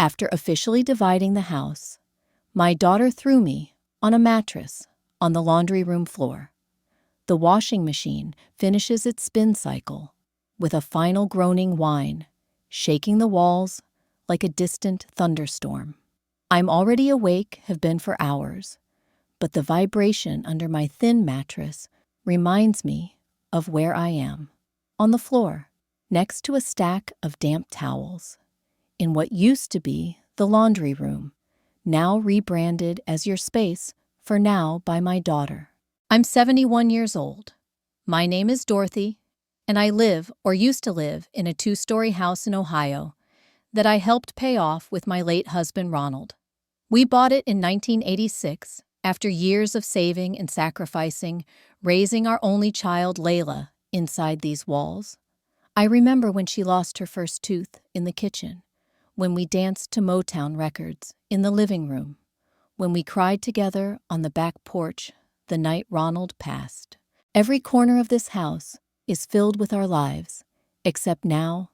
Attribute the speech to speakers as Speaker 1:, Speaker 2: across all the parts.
Speaker 1: After officially dividing the house, my daughter threw me on a mattress on the laundry room floor. The washing machine finishes its spin cycle with a final groaning whine, shaking the walls like a distant thunderstorm. I'm already awake, have been for hours, but the vibration under my thin mattress reminds me of where I am, on the floor, next to a stack of damp towels, in what used to be the laundry room, now rebranded as your space for now by my daughter. I'm 71 years old. My name is Dorothy, and I live or used to live in a 2-story house in Ohio that I helped pay off with my late husband Ronald. We bought it in 1986 after years of saving and sacrificing, raising our only child, Layla, inside these walls. I remember when she lost her first tooth in the kitchen, when we danced to Motown records in the living room, when we cried together on the back porch the night Ronald passed. Every corner of this house is filled with our lives, except now,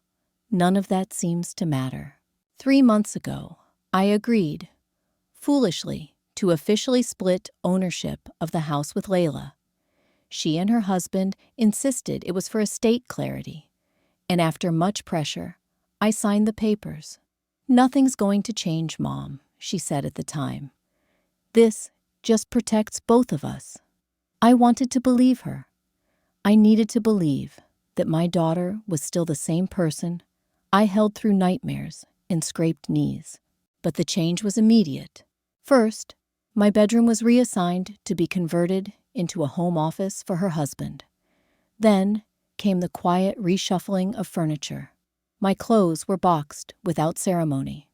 Speaker 1: none of that seems to matter. 3 months ago, I agreed, foolishly, to officially split ownership of the house with Layla. She and her husband insisted it was for estate clarity, and after much pressure, I signed the papers. "Nothing's going to change, Mom," she said at the time. "This just protects both of us." I wanted to believe her. I needed to believe that my daughter was still the same person I held through nightmares and scraped knees. But the change was immediate. First, my bedroom was reassigned to be converted into a home office for her husband. Then came the quiet reshuffling of furniture. My clothes were boxed without ceremony.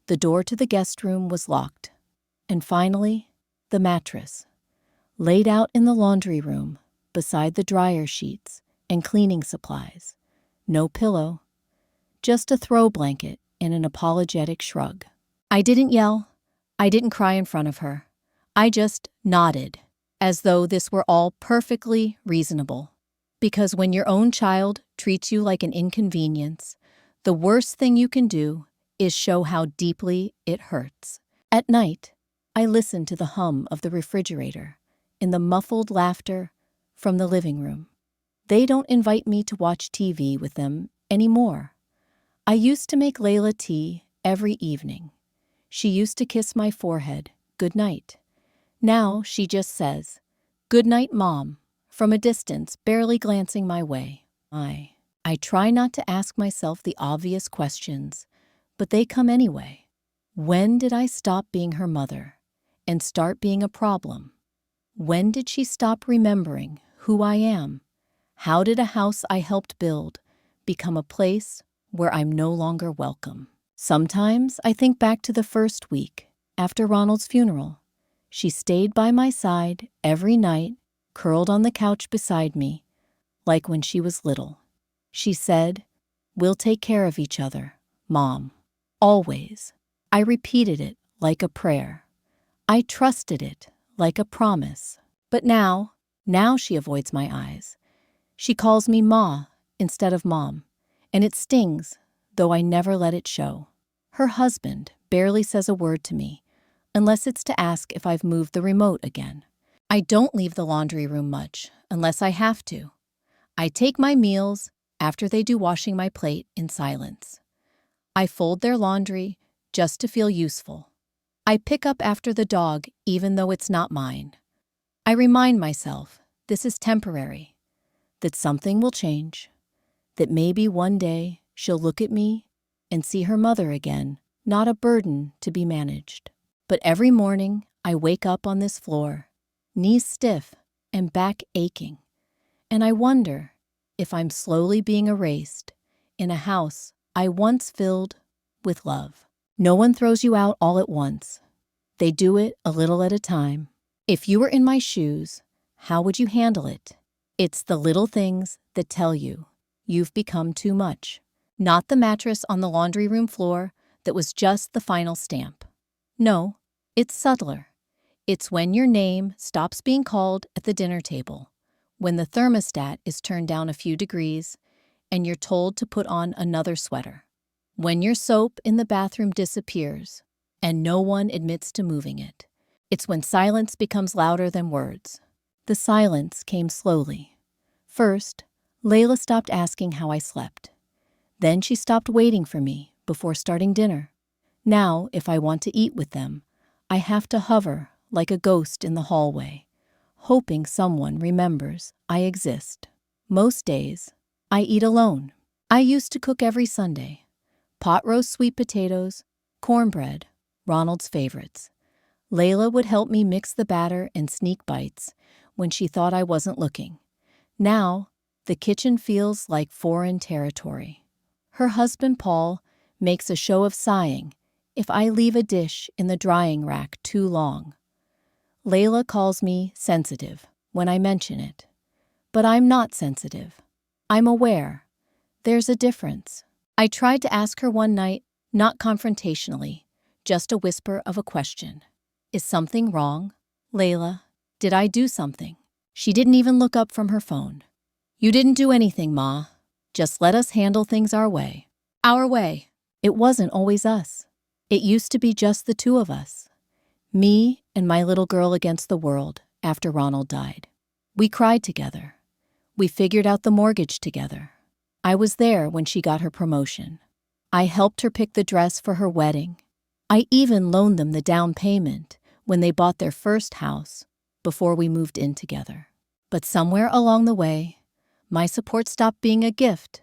Speaker 1: The door to the guest room was locked. And finally, the mattress, laid out in the laundry room beside the dryer sheets and cleaning supplies. No pillow, just a throw blanket and an apologetic shrug. I didn't yell. I didn't cry in front of her. I just nodded, as though this were all perfectly reasonable. Because when your own child treats you like an inconvenience, the worst thing you can do is show how deeply it hurts. At night, I listen to the hum of the refrigerator and the muffled laughter from the living room. They don't invite me to watch TV with them anymore. I used to make Layla tea every evening. She used to kiss my forehead, "Good night." Now she just says, "Good night, Mom," from a distance, barely glancing my way. I try not to ask myself the obvious questions, but they come anyway. When did I stop being her mother and start being a problem? When did she stop remembering who I am? How did a house I helped build become a place where I'm no longer welcome? Sometimes I think back to the first week after Ronald's funeral. She stayed by my side every night, curled on the couch beside me, like when she was little. She said, "We'll take care of each other, Mom. Always." I repeated it like a prayer. I trusted it like a promise. But now she avoids my eyes. She calls me Ma instead of Mom, and it stings, though I never let it show. Her husband barely says a word to me, unless it's to ask if I've moved the remote again. I don't leave the laundry room much, unless I have to. I take my meals after they do washing my plate in silence. I fold their laundry just to feel useful. I pick up after the dog even though it's not mine. I remind myself this is temporary, that something will change, that maybe one day she'll look at me and see her mother again, not a burden to be managed. But every morning I wake up on this floor, knees stiff and back aching, and I wonder if I'm slowly being erased in a house I once filled with love. No one throws you out all at once. They do it a little at a time. If you were in my shoes, how would you handle it? It's the little things that tell you you've become too much, not the mattress on the laundry room floor that was just the final stamp. No, it's subtler. It's when your name stops being called at the dinner table, when the thermostat is turned down a few degrees, and you're told to put on another sweater. When your soap in the bathroom disappears and no one admits to moving it. It's when silence becomes louder than words. The silence came slowly. First, Layla stopped asking how I slept. Then she stopped waiting for me before starting dinner. Now, if I want to eat with them, I have to hover like a ghost in the hallway, hoping someone remembers I exist. Most days, I eat alone. I used to cook every Sunday. Pot roast sweet potatoes, cornbread, Ronald's favorites. Layla would help me mix the batter and sneak bites when she thought I wasn't looking. Now, the kitchen feels like foreign territory. Her husband, Paul, makes a show of sighing if I leave a dish in the drying rack too long. Layla calls me sensitive when I mention it. But I'm not sensitive. I'm aware. There's a difference. I tried to ask her one night, not confrontationally, just a whisper of a question. Is something wrong? Layla, did I do something? She didn't even look up from her phone. You didn't do anything, Ma. Just let us handle things our way. Our way. It wasn't always us. It used to be just the two of us. Me and my little girl against the world after Ronald died. We cried together. We figured out the mortgage together. I was there when she got her promotion. I helped her pick the dress for her wedding. I even loaned them the down payment when they bought their first house before we moved in together. But somewhere along the way, my support stopped being a gift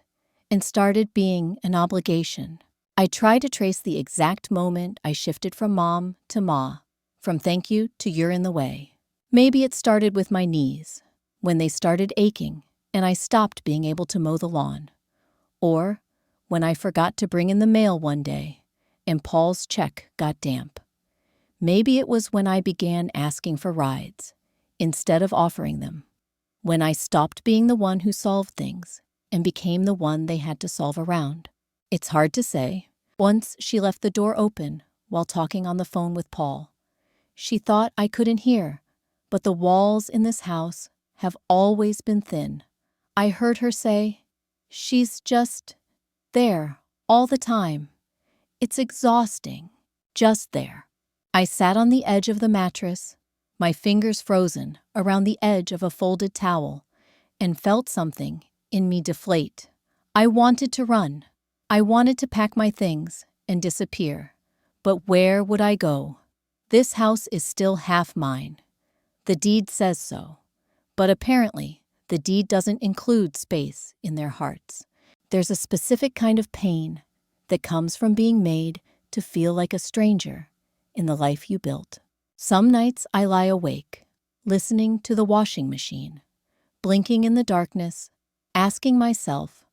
Speaker 1: and started being an obligation. I try to trace the exact moment I shifted from mom to ma, from thank you to you're in the way. Maybe it started with my knees, when they started aching and I stopped being able to mow the lawn. Or when I forgot to bring in the mail one day and Paul's check got damp. Maybe it was when I began asking for rides instead of offering them. When I stopped being the one who solved things and became the one they had to solve around. It's hard to say. Once she left the door open while talking on the phone with Paul. She thought I couldn't hear, but the walls in this house have always been thin. I heard her say, she's just there all the time. It's exhausting, just there. I sat on the edge of the mattress, my fingers frozen around the edge of a folded towel, and felt something in me deflate. I wanted to run. I wanted to pack my things and disappear. But where would I go? This house is still half mine. The deed says so. But apparently, the deed doesn't include space in their hearts. There's a specific kind of pain that comes from being made to feel like a stranger in the life you built. Some nights I lie awake, listening to the washing machine, blinking in the darkness, asking myself,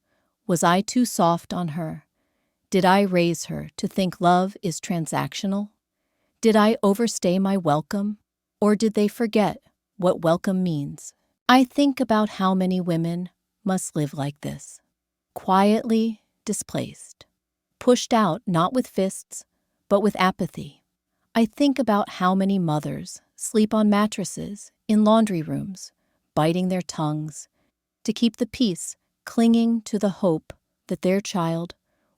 Speaker 1: was I too soft on her? Did I raise her to think love is transactional? Did I overstay my welcome? Or did they forget what welcome means? I think about how many women must live like this. Quietly displaced. Pushed out not with fists, but with apathy. I think about how many mothers sleep on mattresses in laundry rooms, biting their tongues, to keep the peace, clinging to the hope that their child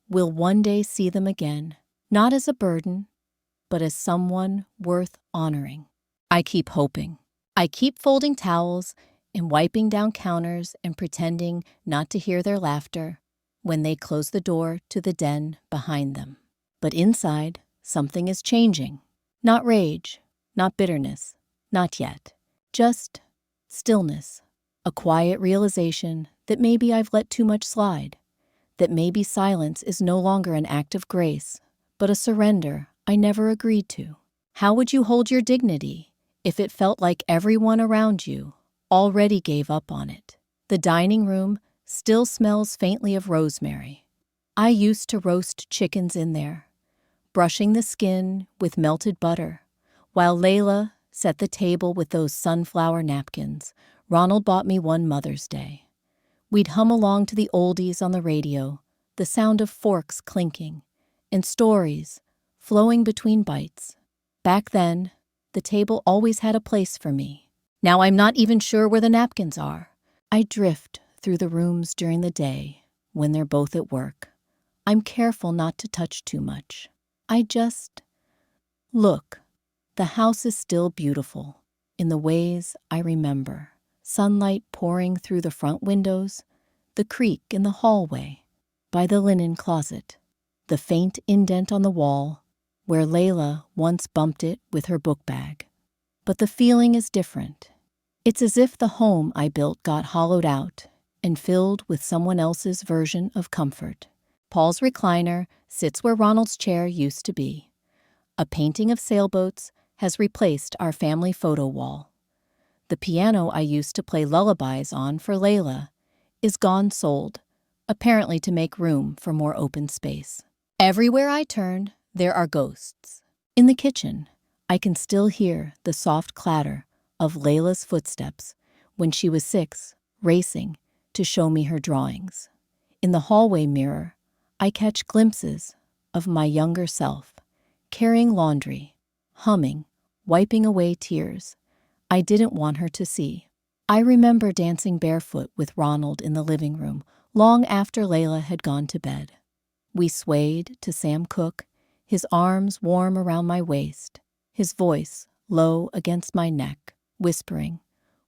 Speaker 1: will one day see them again, not as a burden, but as someone worth honoring. I keep hoping. I keep folding towels and wiping down counters and pretending not to hear their laughter when they close the door to the den behind them. But inside, something is changing. Not rage, not bitterness, not yet. Just stillness. A quiet realization that maybe I've let too much slide. That maybe silence is no longer an act of grace, but a surrender I never agreed to. How would you hold your dignity if it felt like everyone around you already gave up on it? The dining room still smells faintly of rosemary. I used to roast chickens in there, brushing the skin with melted butter, while Layla set the table with those sunflower napkins Ronald bought me one Mother's Day. We'd hum along to the oldies on the radio, the sound of forks clinking, and stories flowing between bites. Back then, the table always had a place for me. Now I'm not even sure where the napkins are. I drift through the rooms during the day when they're both at work. I'm careful not to touch too much. I just look. The house is still beautiful in the ways I remember. Sunlight pouring through the front windows, the creak in the hallway, by the linen closet, the faint indent on the wall where Layla once bumped it with her book bag. But the feeling is different. It's as if the home I built got hollowed out and filled with someone else's version of comfort. Paul's recliner sits where Ronald's chair used to be. A painting of sailboats has replaced our family photo wall. The piano I used to play lullabies on for Layla is gone sold, apparently to make room for more open space. Everywhere I turn, there are ghosts. In the kitchen, I can still hear the soft clatter of Layla's footsteps when she was 6, racing to show me her drawings. In the hallway mirror, I catch glimpses of my younger self, carrying laundry, humming, wiping away tears I didn't want her to see. I remember dancing barefoot with Ronald in the living room long after Layla had gone to bed. We swayed to Sam Cooke, his arms warm around my waist, his voice low against my neck, whispering,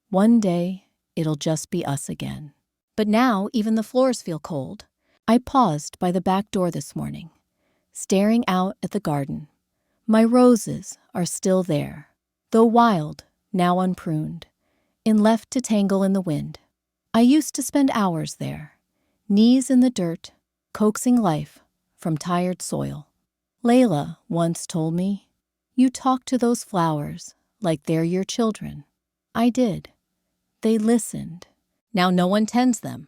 Speaker 1: "One day, it'll just be us again." But now even the floors feel cold. I paused by the back door this morning, staring out at the garden. My roses are still there, though wild, now unpruned, and left to tangle in the wind. I used to spend hours there, knees in the dirt, coaxing life from tired soil. Layla once told me, "You talk to those flowers like they're your children." I did. They listened. Now no one tends them,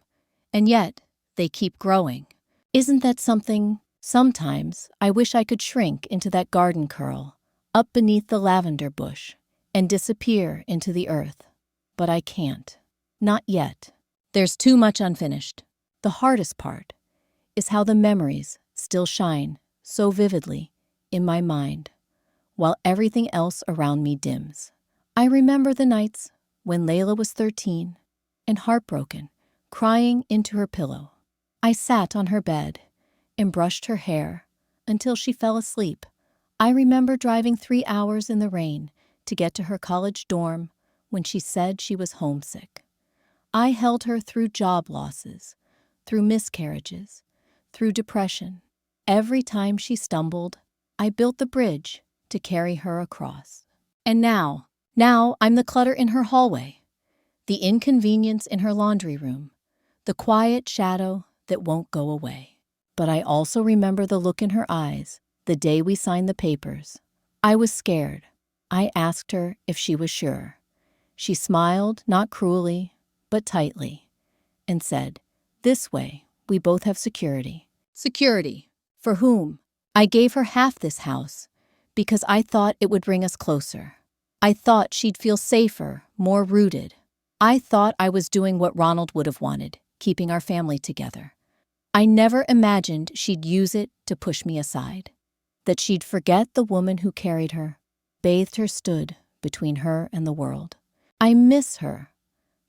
Speaker 1: and yet they keep growing. Isn't that something? Sometimes I wish I could shrink into that garden curl, up beneath the lavender bush, and disappear into the earth. But I can't. Not yet. There's too much unfinished. The hardest part is how the memories still shine so vividly in my mind, while everything else around me dims. I remember the nights when Layla was 13 and heartbroken, crying into her pillow. I sat on her bed and brushed her hair until she fell asleep. I remember driving 3 hours in the rain to get to her college dorm when she said she was homesick. I held her through job losses, through miscarriages, through depression. Every time she stumbled, I built the bridge to carry her across. And now I'm the clutter in her hallway, the inconvenience in her laundry room, the quiet shadow that won't go away. But I also remember the look in her eyes the day we signed the papers. I was scared. I asked her if she was sure. She smiled, not cruelly, but tightly, and said, "This way, we both have security." Security. For whom? I gave her half this house because I thought it would bring us closer. I thought she'd feel safer, more rooted. I thought I was doing what Ronald would have wanted, keeping our family together. I never imagined she'd use it to push me aside, that she'd forget the woman who carried her, bathed her, stood between her and the world. I miss her,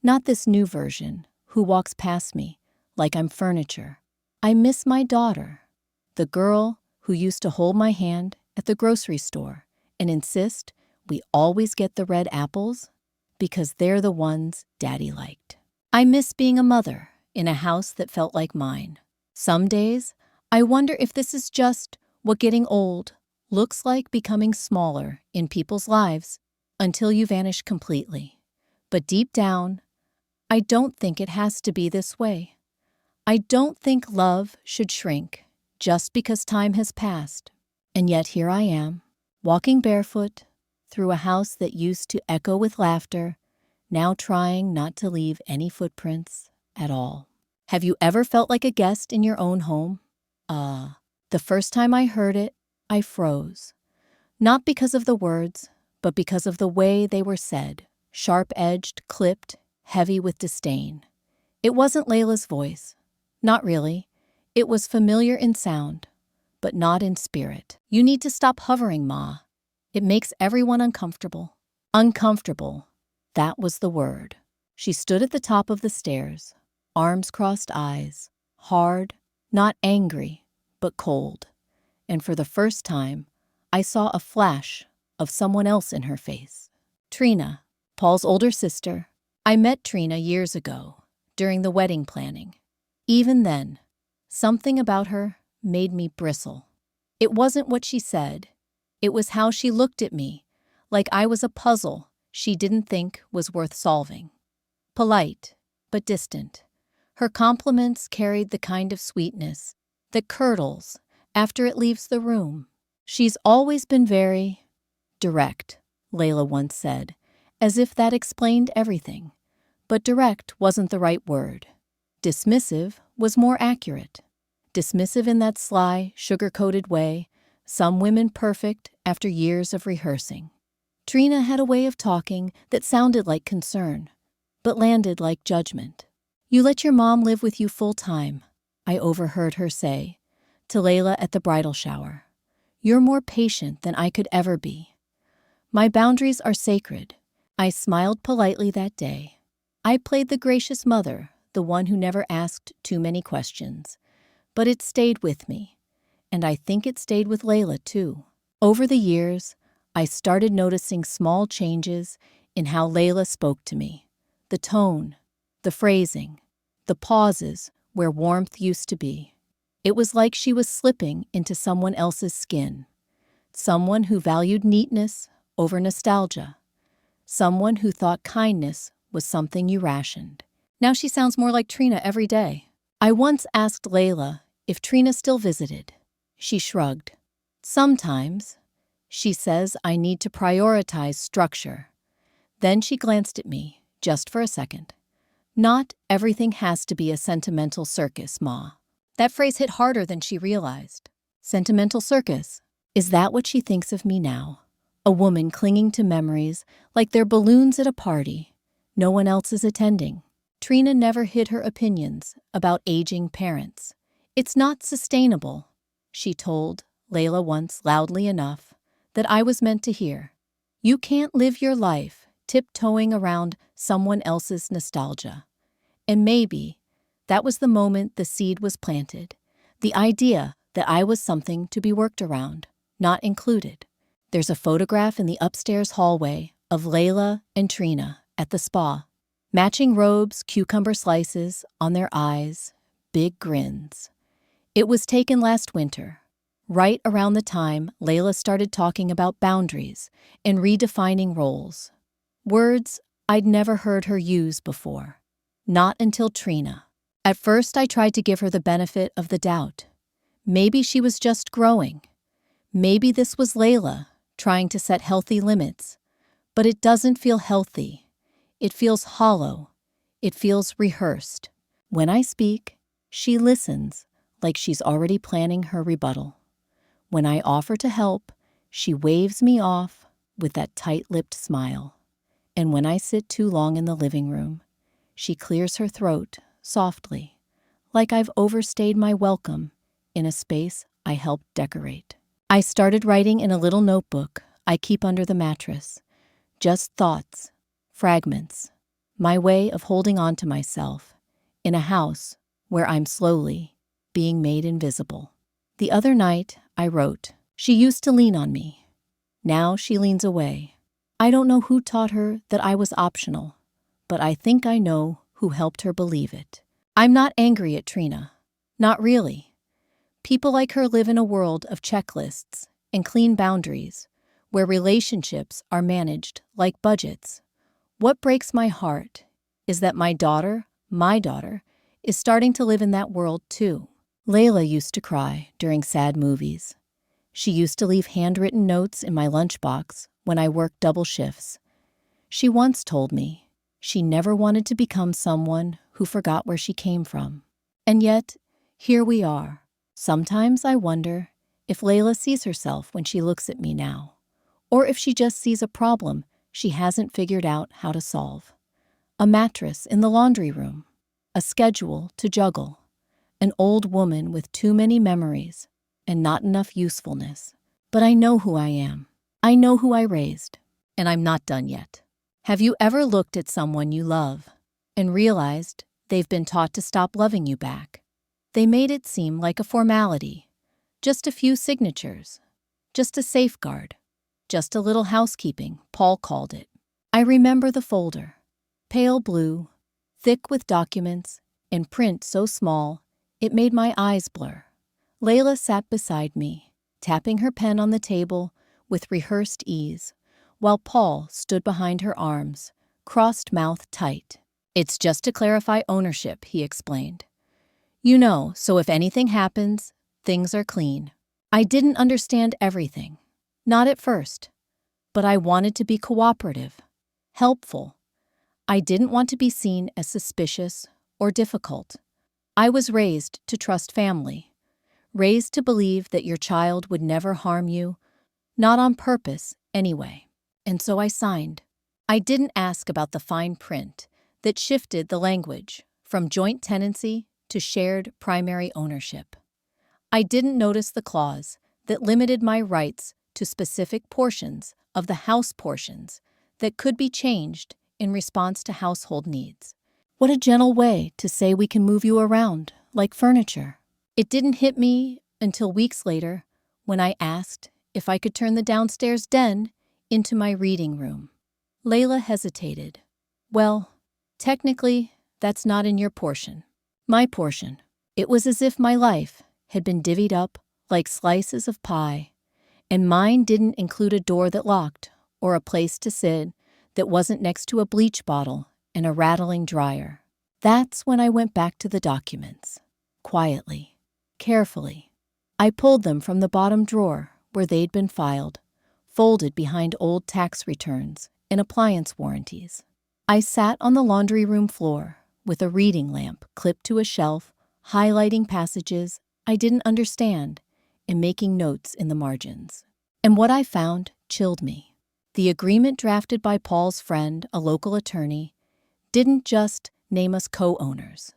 Speaker 1: not this new version who walks past me like I'm furniture. I miss my daughter, the girl who used to hold my hand at the grocery store and insist we always get the red apples because they're the ones Daddy liked. I miss being a mother in a house that felt like mine. Some days, I wonder if this is just what getting old looks like, becoming smaller in people's lives until you vanish completely. But deep down, I don't think it has to be this way. I don't think love should shrink just because time has passed. And yet here I am, walking barefoot through a house that used to echo with laughter, now trying not to leave any footprints at all. Have you ever felt like a guest in your own home? The first time I heard it, I froze. Not because of the words, but because of the way they were said, sharp-edged, clipped, heavy with disdain. It wasn't Layla's voice. Not really. It was familiar in sound, but not in spirit. "You need to stop hovering, Ma. It makes everyone uncomfortable." Uncomfortable. That was the word. She stood at the top of the stairs, arms crossed, eyes hard, not angry, but cold, and for the first time, I saw a flash of someone else in her face. Trina, Paul's older sister. I met Trina years ago, during the wedding planning. Even then, something about her made me bristle. It wasn't what she said. It was how she looked at me, like I was a puzzle she didn't think was worth solving. Polite, but distant. Her compliments carried the kind of sweetness that curdles after it leaves the room. She's always been very direct, Layla once said, as if that explained everything. But direct wasn't the right word. Dismissive was more accurate. Dismissive in that sly, sugar-coated way, some women perfect after years of rehearsing. Trina had a way of talking that sounded like concern, but landed like judgment. "You let your mom live with you full-time," I overheard her say to Layla at the bridal shower. "You're more patient than I could ever be." My boundaries are sacred. I smiled politely that day. I played the gracious mother, the one who never asked too many questions. But it stayed with me, and I think it stayed with Layla too. Over the years, I started noticing small changes in how Layla spoke to me. The tone, the phrasing, the pauses where warmth used to be. It was like she was slipping into someone else's skin. Someone who valued neatness over nostalgia. Someone who thought kindness was something you rationed. Now she sounds more like Trina every day. I once asked Layla if Trina still visited. She shrugged. "Sometimes," she says, "I need to prioritize structure." Then she glanced at me, just for a second. "Not everything has to be a sentimental circus, Ma." That phrase hit harder than she realized. Sentimental circus? Is that what she thinks of me now? A woman clinging to memories like they're balloons at a party. No one else is attending. Trina never hid her opinions about aging parents. "It's not sustainable," she told Layla once loudly enough that I was meant to hear. "You can't live your life tiptoeing around someone else's nostalgia." And maybe that was the moment the seed was planted, the idea that I was something to be worked around, not included. There's a photograph in the upstairs hallway of Layla and Trina at the spa. Matching robes, cucumber slices on their eyes, big grins. It was taken last winter, right around the time Layla started talking about boundaries and redefining roles. Words I'd never heard her use before. Not until Trina. At first I tried to give her the benefit of the doubt. Maybe she was just growing. Maybe this was Layla trying to set healthy limits. But it doesn't feel healthy. It feels hollow. It feels rehearsed. When I speak, she listens like she's already planning her rebuttal. When I offer to help, she waves me off with that tight-lipped smile. And when I sit too long in the living room, she clears her throat softly, like I've overstayed my welcome in a space I helped decorate. I started writing in a little notebook I keep under the mattress. Just thoughts, fragments, my way of holding on to myself in a house where I'm slowly being made invisible. The other night, I wrote, "She used to lean on me. Now she leans away. I don't know who taught her that I was optional, but I think I know who helped her believe it." I'm not angry at Trina. Not really. People like her live in a world of checklists and clean boundaries, where relationships are managed like budgets. What breaks my heart is that my daughter, is starting to live in that world too. Layla used to cry during sad movies. She used to leave handwritten notes in my lunchbox when I worked double shifts. She once told me she never wanted to become someone who forgot where she came from. And yet, here we are. Sometimes I wonder if Layla sees herself when she looks at me now, or if she just sees a problem she hasn't figured out how to solve. A mattress in the laundry room, a schedule to juggle, an old woman with too many memories and not enough usefulness. But I know who I am. I know who I raised, and I'm not done yet. Have you ever looked at someone you love and realized they've been taught to stop loving you back? They made it seem like a formality, Just a few signatures. Just a safeguard. Just a little housekeeping, Paul called it. I remember the folder. Pale blue, thick with documents, in print so small, it made my eyes blur. Layla sat beside me, tapping her pen on the table with rehearsed ease, while Paul stood behind her arms, crossed mouth tight. It's just to clarify ownership, he explained. You know, so if anything happens, things are clean. I didn't understand everything. Not at first. But I wanted to be cooperative, helpful. I didn't want to be seen as suspicious or difficult. I was raised to trust family, raised to believe that your child would never harm you, not on purpose anyway. And so I signed. I didn't ask about the fine print that shifted the language from joint tenancy to shared primary ownership. I didn't notice the clause that limited my rights to specific portions of the house portions that could be changed in response to household needs. What a gentle way to say we can move you around, like furniture. It didn't hit me until weeks later when I asked if I could turn the downstairs den into my reading room. Layla hesitated. Well, technically, that's not in your portion. My portion. It was as if my life had been divvied up like slices of pie, and mine didn't include a door that locked or a place to sit that wasn't next to a bleach bottle and a rattling dryer. That's when I went back to the documents. Quietly, carefully. I pulled them from the bottom drawer where they'd been filed, folded behind old tax returns and appliance warranties. I sat on the laundry room floor with a reading lamp clipped to a shelf, highlighting passages I didn't understand and making notes in the margins. And what I found chilled me. The agreement drafted by Paul's friend, a local attorney, didn't just name us co-owners.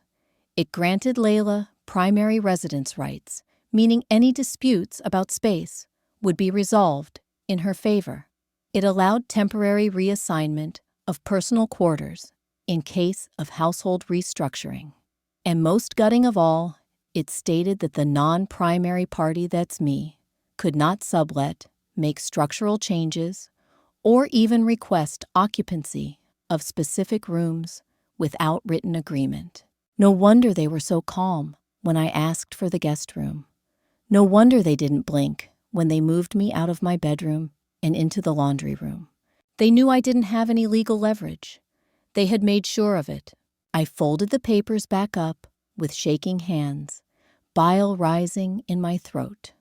Speaker 1: It granted Layla primary residence rights, meaning any disputes about space would be resolved in her favor. It allowed temporary reassignment of personal quarters in case of household restructuring. And most gutting of all, it stated that the non-primary party, that's me, could not sublet, make structural changes, or even request occupancy of specific rooms without written agreement. No wonder they were so calm when I asked for the guest room. No wonder they didn't blink when they moved me out of my bedroom and into the laundry room. They knew I didn't have any legal leverage. They had made sure of it. I folded the papers back up with shaking hands, bile rising in my throat.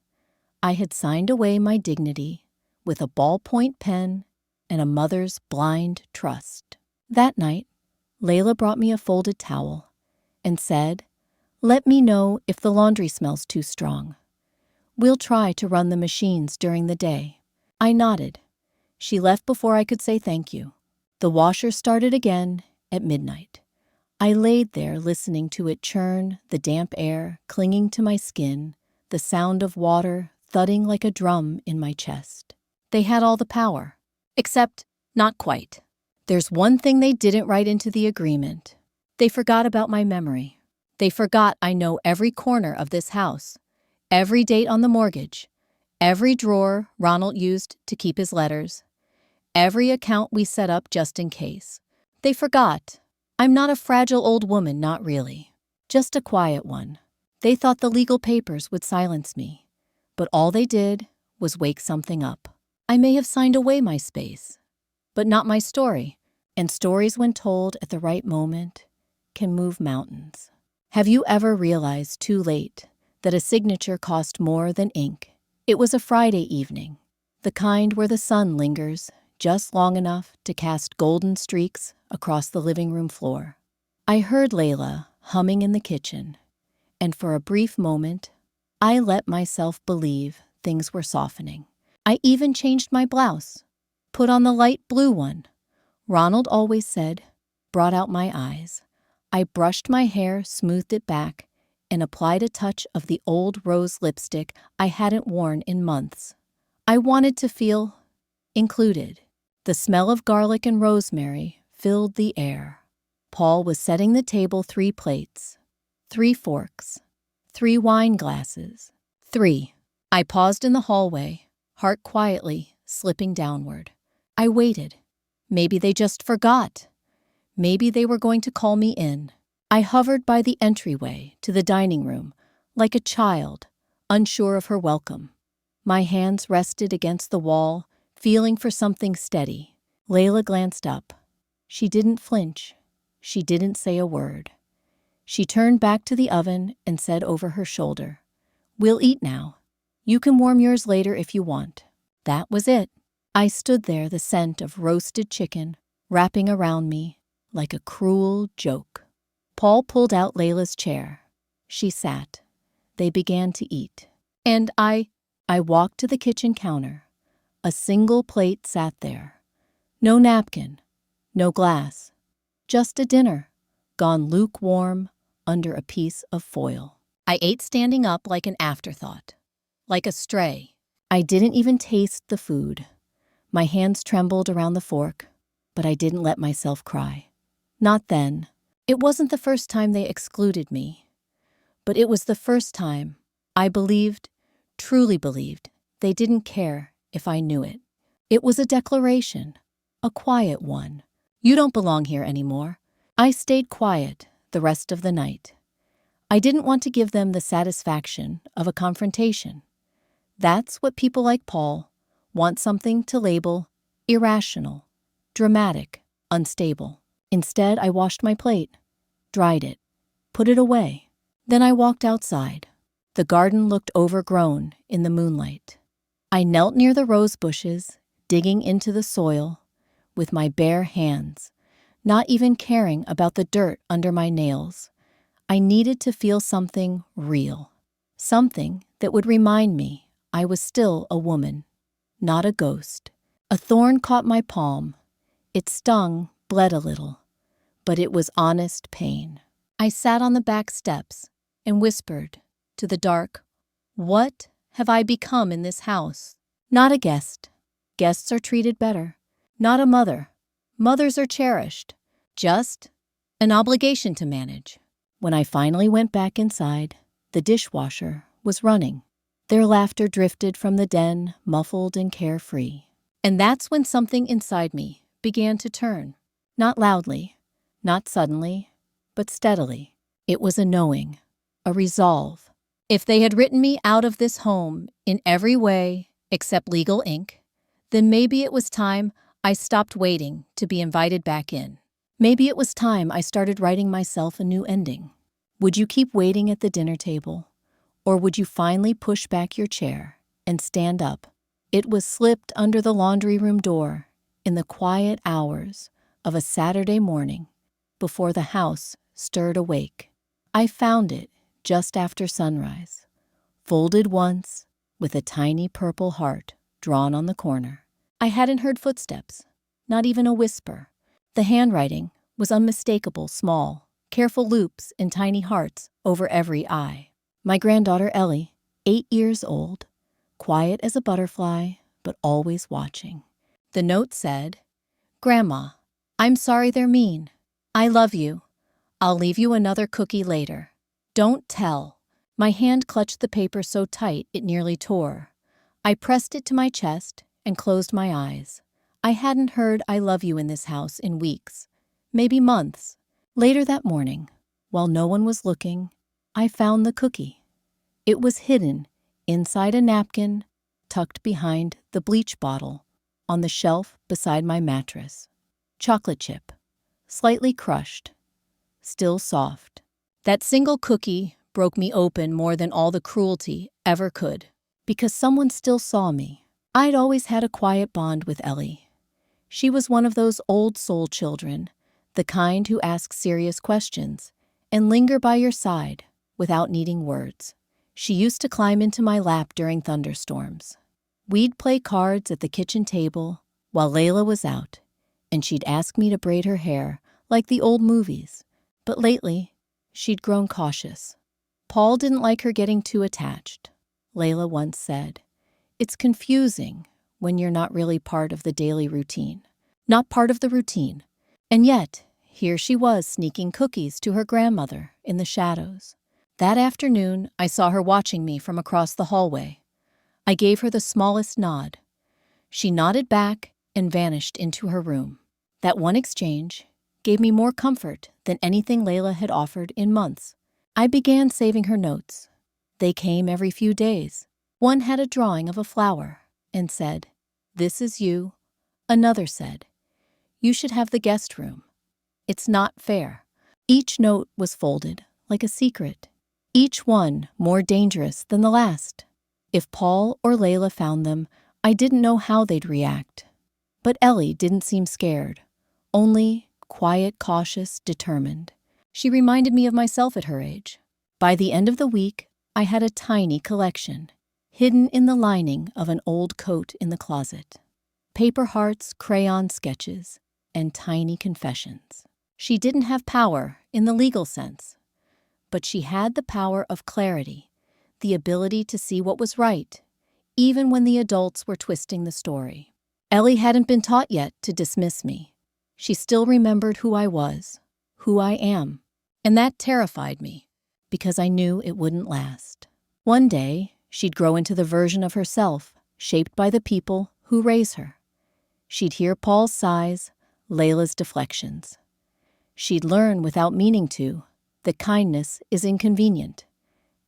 Speaker 1: I had signed away my dignity with a ballpoint pen and a mother's blind trust. That night, Layla brought me a folded towel and said, "Let me know if the laundry smells too strong. We'll try to run the machines during the day." I nodded. She left before I could say thank you. The washer started again at midnight. I laid there listening to it churn, the damp air clinging to my skin, the sound of water thudding like a drum in my chest. They had all the power. Except, not quite. There's one thing they didn't write into the agreement. They forgot about my memory. They forgot I know every corner of this house, every date on the mortgage, every drawer Ronald used to keep his letters, every account we set up just in case. They forgot. I'm not a fragile old woman, not really. Just a quiet one. They thought the legal papers would silence me, but all they did was wake something up. I may have signed away my space, but not my story. And stories, when told at the right moment, can move mountains. Have you ever realized too late that a signature cost more than ink? It was a Friday evening, the kind where the sun lingers just long enough to cast golden streaks across the living room floor. I heard Layla humming in the kitchen, and for a brief moment, I let myself believe things were softening. I even changed my blouse, put on the light blue one Ronald always said brought out my eyes. I brushed my hair, smoothed it back, and applied a touch of the old rose lipstick I hadn't worn in months. I wanted to feel included. The smell of garlic and rosemary filled the air. Paul was setting the table 3 plates, 3 forks, 3 wine glasses, 3 I paused in the hallway, heart quietly slipping downward. I waited. Maybe they just forgot. Maybe they were going to call me in. I hovered by the entryway to the dining room, like a child, unsure of her welcome. My hands rested against the wall, feeling for something steady. Layla glanced up. She didn't flinch. She didn't say a word. She turned back to the oven and said over her shoulder, "We'll eat now. You can warm yours later if you want." That was it. I stood there, the scent of roasted chicken wrapping around me like a cruel joke. Paul pulled out Layla's chair. She sat. They began to eat. And I walked to the kitchen counter. A single plate sat there. No napkin, no glass. Just a dinner, gone lukewarm under a piece of foil. I ate standing up like an afterthought, like a stray. I didn't even taste the food. My hands trembled around the fork, but I didn't let myself cry. Not then. It wasn't the first time they excluded me, but it was the first time I believed, truly believed, they didn't care if I knew it. It was a declaration, a quiet one. You don't belong here anymore. I stayed quiet the rest of the night. I didn't want to give them the satisfaction of a confrontation. That's what people like Paul want, something to label irrational, dramatic, unstable. Instead, I washed my plate, dried it, put it away. Then I walked outside. The garden looked overgrown in the moonlight. I knelt near the rose bushes, digging into the soil with my bare hands, not even caring about the dirt under my nails. I needed to feel something real, something that would remind me I was still a woman, not a ghost. A thorn caught my palm. It stung, bled a little, but it was honest pain. I sat on the back steps and whispered to the dark, "What have I become in this house? Not a guest. Guests are treated better. Not a mother. Mothers are cherished. Just an obligation to manage." When I finally went back inside, the dishwasher was running. Their laughter drifted from the den, muffled and carefree. And that's when something inside me began to turn. Not loudly, not suddenly, but steadily. It was a knowing, a resolve. If they had written me out of this home in every way except legal ink, then maybe it was time I stopped waiting to be invited back in. Maybe it was time I started writing myself a new ending. Would you keep waiting at the dinner table? Or would you finally push back your chair and stand up? It was slipped under the laundry room door in the quiet hours of a Saturday morning before the house stirred awake. I found it just after sunrise, folded once with a tiny purple heart drawn on the corner. I hadn't heard footsteps, not even a whisper. The handwriting was unmistakable, small, careful loops and tiny hearts over every I. My granddaughter Ellie, 8 years old, quiet as a butterfly, but always watching. The note said, "Grandma, I'm sorry they're mean. I love you. I'll leave you another cookie later. Don't tell." My hand clutched the paper so tight it nearly tore. I pressed it to my chest and closed my eyes. I hadn't heard "I love you" in this house in weeks, maybe months. Later that morning, while no one was looking, I found the cookie. It was hidden inside a napkin, tucked behind the bleach bottle, on the shelf beside my mattress. Chocolate chip, slightly crushed, still soft. That single cookie broke me open more than all the cruelty ever could, because someone still saw me. I'd always had a quiet bond with Ellie. She was one of those old soul children, the kind who ask serious questions and linger by your side without needing words. She used to climb into my lap during thunderstorms. We'd play cards at the kitchen table while Layla was out, and she'd ask me to braid her hair like the old movies. But lately, she'd grown cautious. Paul didn't like her getting too attached. Layla once said, "It's confusing when you're not really part of the daily routine." Not part of the routine. And yet, here she was sneaking cookies to her grandmother in the shadows. That afternoon, I saw her watching me from across the hallway. I gave her the smallest nod. She nodded back and vanished into her room. That one exchange gave me more comfort than anything Layla had offered in months. I began saving her notes. They came every few days. One had a drawing of a flower and said, "This is you." Another said, "You should have the guest room. It's not fair." Each note was folded like a secret, each one more dangerous than the last. If Paul or Layla found them, I didn't know how they'd react. But Ellie didn't seem scared, only quiet, cautious, determined. She reminded me of myself at her age. By the end of the week, I had a tiny collection, hidden in the lining of an old coat in the closet. Paper hearts, crayon sketches, and tiny confessions. She didn't have power in the legal sense, but she had the power of clarity, the ability to see what was right, even when the adults were twisting the story. Ellie hadn't been taught yet to dismiss me. She still remembered who I was, who I am, and that terrified me because I knew it wouldn't last. One day, she'd grow into the version of herself shaped by the people who raise her. She'd hear Paul's sighs, Layla's deflections. She'd learn without meaning to that kindness is inconvenient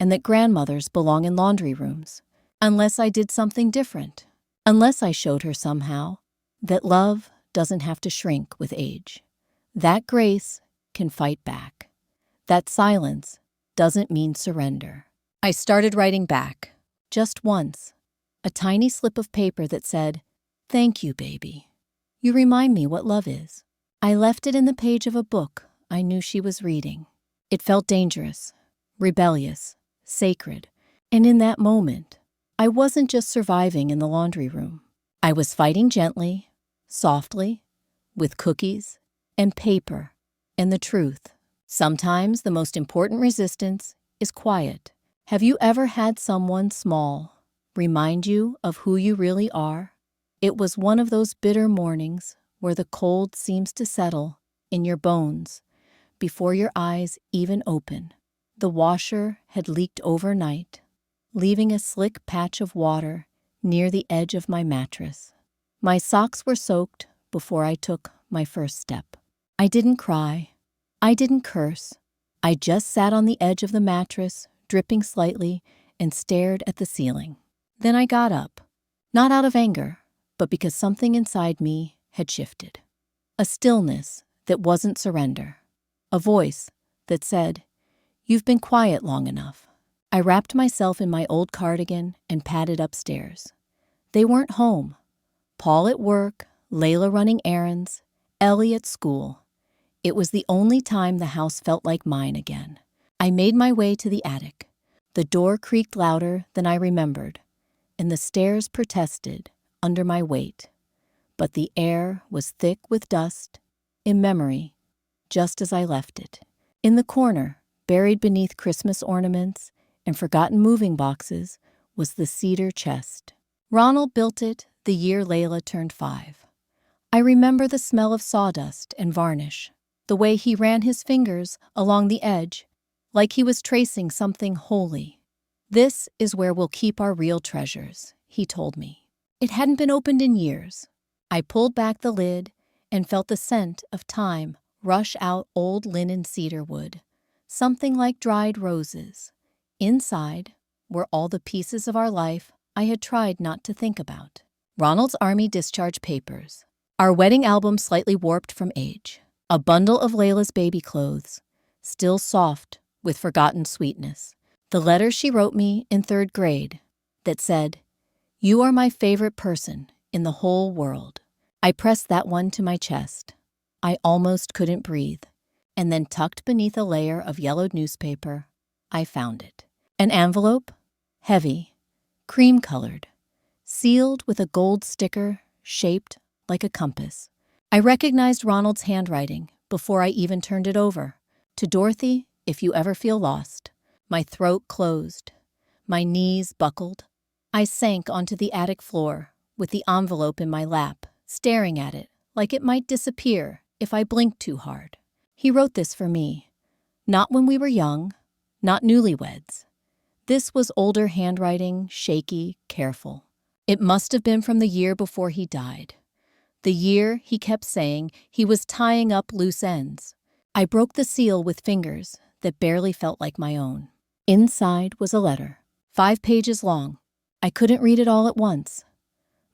Speaker 1: and that grandmothers belong in laundry rooms, unless I did something different, unless I showed her somehow that love doesn't have to shrink with age, that grace can fight back, that silence doesn't mean surrender. I started writing back, just once, a tiny slip of paper that said, "Thank you, baby. You remind me what love is." I left it in the page of a book I knew she was reading. It felt dangerous, rebellious, sacred, and in that moment, I wasn't just surviving in the laundry room. I was fighting gently, softly, with cookies and paper and the truth. Sometimes the most important resistance is quiet. Have you ever had someone small remind you of who you really are? It was one of those bitter mornings where the cold seems to settle in your bones before your eyes even open. The washer had leaked overnight, leaving a slick patch of water near the edge of my mattress. My socks were soaked before I took my first step. I didn't cry. I didn't curse. I just sat on the edge of the mattress, dripping slightly, and stared at the ceiling. Then I got up, not out of anger, but because something inside me had shifted. A stillness that wasn't surrender. A voice that said, "You've been quiet long enough." I wrapped myself in my old cardigan and padded upstairs. They weren't home. Paul at work, Layla running errands, Ellie at school. It was the only time the house felt like mine again. I made my way to the attic. The door creaked louder than I remembered, and the stairs protested under my weight. But the air was thick with dust, in memory, just as I left it. In the corner, buried beneath Christmas ornaments and forgotten moving boxes, was the cedar chest. Ronald built it the year Layla turned 5. I remember the smell of sawdust and varnish, the way he ran his fingers along the edge, like he was tracing something holy. "This is where we'll keep our real treasures," he told me. It hadn't been opened in years. I pulled back the lid and felt the scent of time rush out old linen cedar wood, something like dried roses. Inside were all the pieces of our life I had tried not to think about. Ronald's Army discharge papers, our wedding album slightly warped from age, a bundle of Layla's baby clothes, still soft with forgotten sweetness, the letter she wrote me in 3rd grade that said, "You are my favorite person in the whole world." I pressed that one to my chest. I almost couldn't breathe, and then tucked beneath a layer of yellowed newspaper, I found it. An envelope, heavy, cream-colored, sealed with a gold sticker shaped like a compass. I recognized Ronald's handwriting before I even turned it over. "To Dorothy, if you ever feel lost." My throat closed. My knees buckled. I sank onto the attic floor with the envelope in my lap, staring at it like it might disappear if I blinked too hard. He wrote this for me. Not when we were young, not newlyweds. This was older handwriting, shaky, careful. It must have been from the year before he died. The year he kept saying he was tying up loose ends. I broke the seal with fingers that barely felt like my own. Inside was a letter, 5 pages long. I couldn't read it all at once.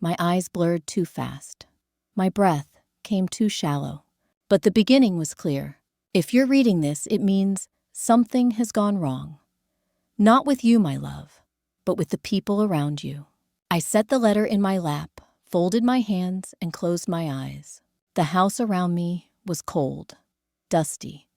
Speaker 1: My eyes blurred too fast. My breath came too shallow. But the beginning was clear. If you're reading this, it means something has gone wrong. Not with you, my love, but with the people around you. I set the letter in my lap, folded my hands, and closed my eyes. The house around me was cold, dusty.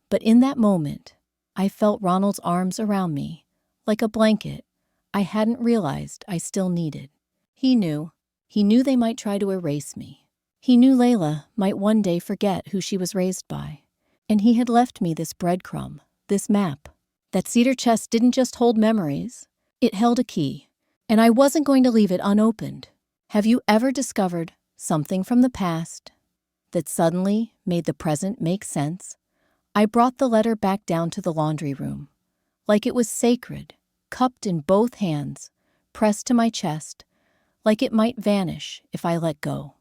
Speaker 1: But in that moment, I felt Ronald's arms around me, like a blanket I hadn't realized I still needed. He knew. He knew they might try to erase me. He knew Layla might one day forget who she was raised by. And he had left me this breadcrumb, this map. That cedar chest didn't just hold memories. It held a key. And I wasn't going to leave it unopened. Have you ever discovered something from the past that suddenly made the present make sense? I brought the letter back down to the laundry room, like it was sacred, cupped in both hands, pressed to my chest, like it might vanish if I let go.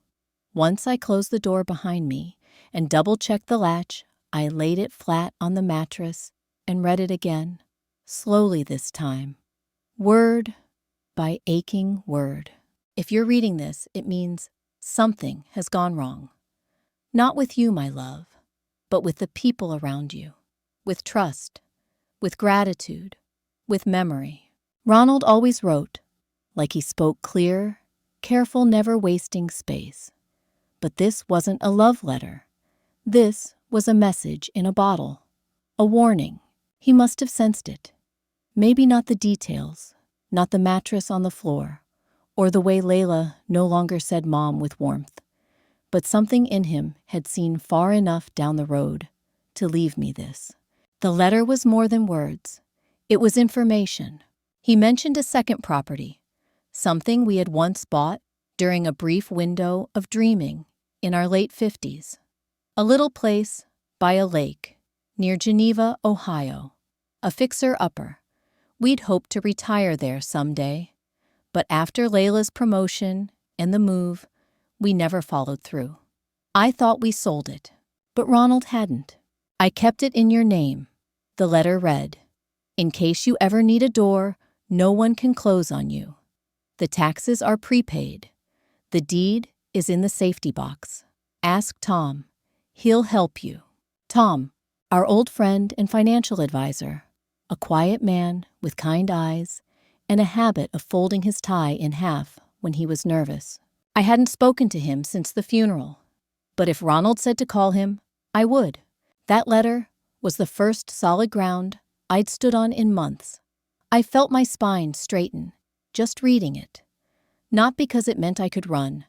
Speaker 1: Once I closed the door behind me and double-checked the latch, I laid it flat on the mattress and read it again, slowly this time, word by aching word. If you're reading this, it means something has gone wrong. Not with you, my love, but with the people around you, with trust, with gratitude, with memory. Ronald always wrote, like he spoke clear, careful, never wasting space. But this wasn't a love letter. This was a message in a bottle, a warning. He must have sensed it. Maybe not the details, not the mattress on the floor, or the way Layla no longer said mom with warmth, but something in him had seen far enough down the road to leave me this. The letter was more than words. It was information. He mentioned a second property, something we had once bought during a brief window of dreaming in our late 50s. A little place by a lake near Geneva, Ohio. A fixer-upper. We'd hoped to retire there someday, but after Layla's promotion and the move, we never followed through. I thought we sold it, but Ronald hadn't. I kept it in your name. The letter read, "In case you ever need a door, no one can close on you. The taxes are prepaid. The deed is in the safety box. Ask Tom. He'll help you." Tom, our old friend and financial advisor, a quiet man with kind eyes and a habit of folding his tie in half when he was nervous. I hadn't spoken to him since the funeral, but if Ronald said to call him, I would. That letter was the first solid ground I'd stood on in months. I felt my spine straighten, just reading it. Not because it meant I could run,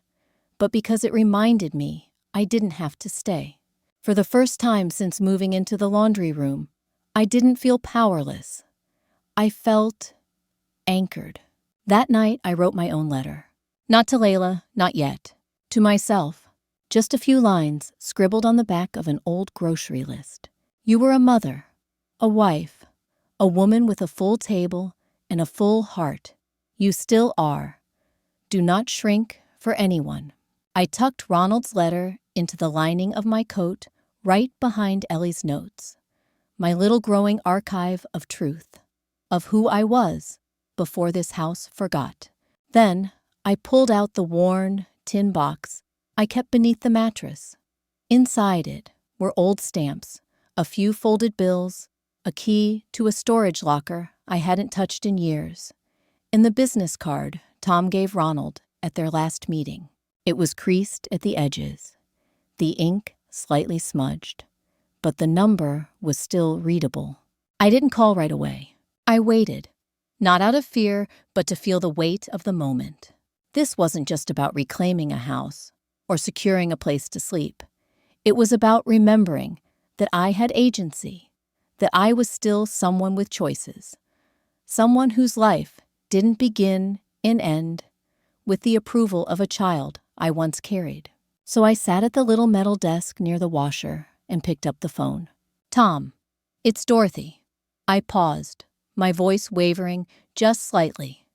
Speaker 1: but because it reminded me I didn't have to stay. For the first time since moving into the laundry room, I didn't feel powerless. I felt anchored. That night, I wrote my own letter. Not to Layla, not yet. To myself. Just a few lines scribbled on the back of an old grocery list. You were a mother, a wife, a woman with a full table and a full heart. You still are. Do not shrink for anyone. I tucked Ronald's letter into the lining of my coat, right behind Ellie's notes. My little growing archive of truth, of who I was before this house forgot. Then I pulled out the worn tin box I kept beneath the mattress. Inside it were old stamps, a few folded bills, a key to a storage locker I hadn't touched in years, and the business card Tom gave Ronald at their last meeting. It was creased at the edges, the ink slightly smudged, but the number was still readable. I didn't call right away. I waited, not out of fear, but to feel the weight of the moment. This wasn't just about reclaiming a house or securing a place to sleep. It was about remembering that I had agency, that I was still someone with choices, someone whose life didn't begin and end with the approval of a child I once carried. So I sat at the little metal desk near the washer and picked up the phone. Tom, it's Dorothy. I paused, my voice wavering just slightly.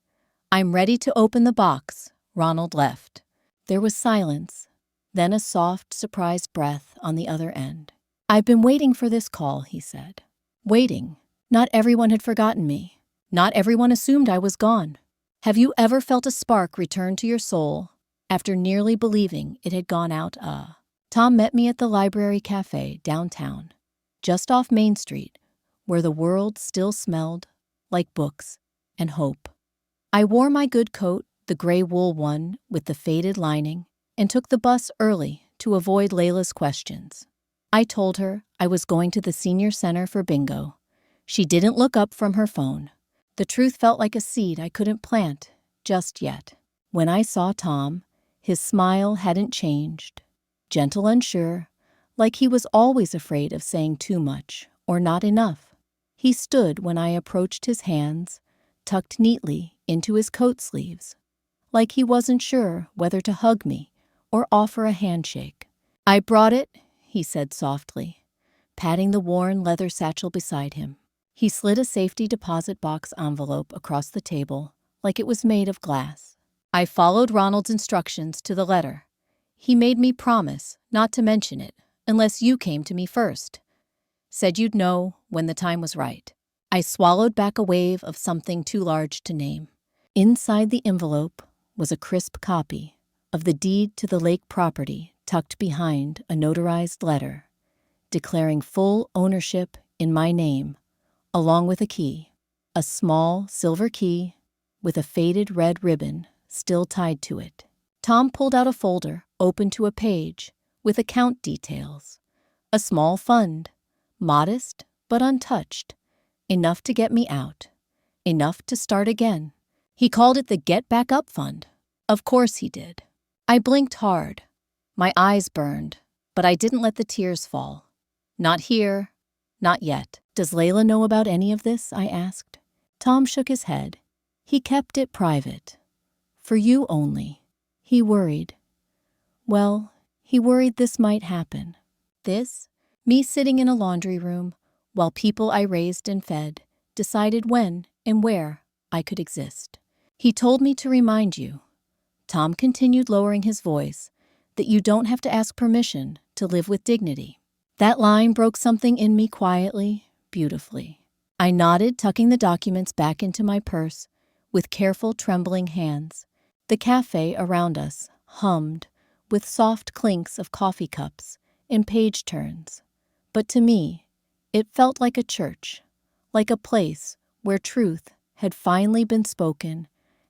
Speaker 1: "I'm ready to open the box." Ronald left. There was silence, then a soft, surprised breath on the other end. "I've been waiting for this call," he said. Waiting. Not everyone had forgotten me. Not everyone assumed I was gone. Have you ever felt a spark return to your soul after nearly believing it had gone out? Tom met me at the Library Cafe downtown, just off Main Street, where the world still smelled like books and hope. I wore my good coat, the gray wool one with the faded lining, and took the bus early to avoid Layla's questions. I told her I was going to the senior center for bingo. She didn't look up from her phone. The truth felt like a seed I couldn't plant just yet. When I saw Tom, his smile hadn't changed. Gentle, unsure, like he was always afraid of saying too much or not enough. He stood when I approached his hands, tucked neatly into his coat sleeves, like he wasn't sure whether to hug me or offer a handshake. "I brought it," he said softly, patting the worn leather satchel beside him. He slid a safety deposit box envelope across the table like it was made of glass. "I followed Ronald's instructions to the letter. He made me promise not to mention it unless you came to me first. Said you'd know when the time was right." I swallowed back a wave of something too large to name. Inside the envelope was a crisp copy of the deed to the lake property tucked behind a notarized letter, declaring full ownership in my name, along with a key, a small silver key with a faded red ribbon still tied to it. Tom pulled out a folder open to a page with account details. A small fund, modest but untouched, enough to get me out, enough to start again. He called it the Get Back Up Fund. Of course he did. I blinked hard. My eyes burned, but I didn't let the tears fall. "Not here, not yet." "Does Layla know about any of this?" I asked. Tom shook his head. "He kept it private. For you only." He worried. Well, he worried this might happen. This, me sitting in a laundry room while people I raised and fed decided when and where I could exist. "He told me to remind you," Tom continued, lowering his voice, "that you don't have to ask permission to live with dignity." That line broke something in me quietly, beautifully. I nodded, tucking the documents back into my purse with careful, trembling hands. The cafe around us hummed with soft clinks of coffee cups and page turns. But to me, it felt like a church, like a place where truth had finally been spoken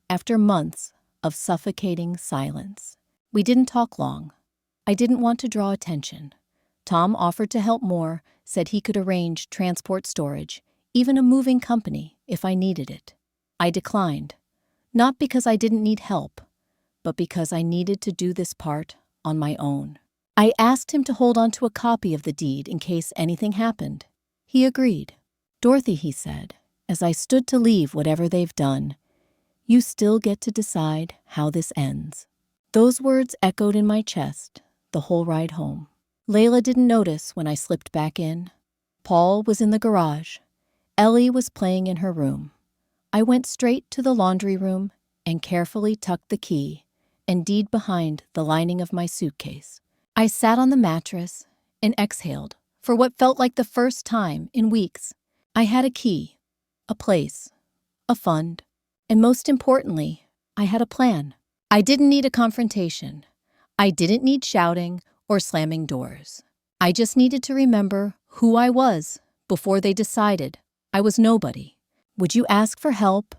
Speaker 1: after months of suffocating silence. We didn't talk long. I didn't want to draw attention. Tom offered to help more, said he could arrange transport, storage, even a moving company if I needed it. I declined, not because I didn't need help, but because I needed to do this part on my own. I asked him to hold on to a copy of the deed in case anything happened. He agreed. "Dorothy," he said, as I stood to leave whatever they've done, "you still get to decide how this ends." Those words echoed in my chest the whole ride home. Layla didn't notice when I slipped back in. Paul was in the garage. Ellie was playing in her room. I went straight to the laundry room and carefully tucked the key and deed behind the lining of my suitcase. I sat on the mattress and exhaled for what felt like the first time in weeks. I had a key, a place, a fund, and most importantly, I had a plan. I didn't need a confrontation. I didn't need shouting or slamming doors. I just needed to remember who I was before they decided I was nobody. Would you ask for help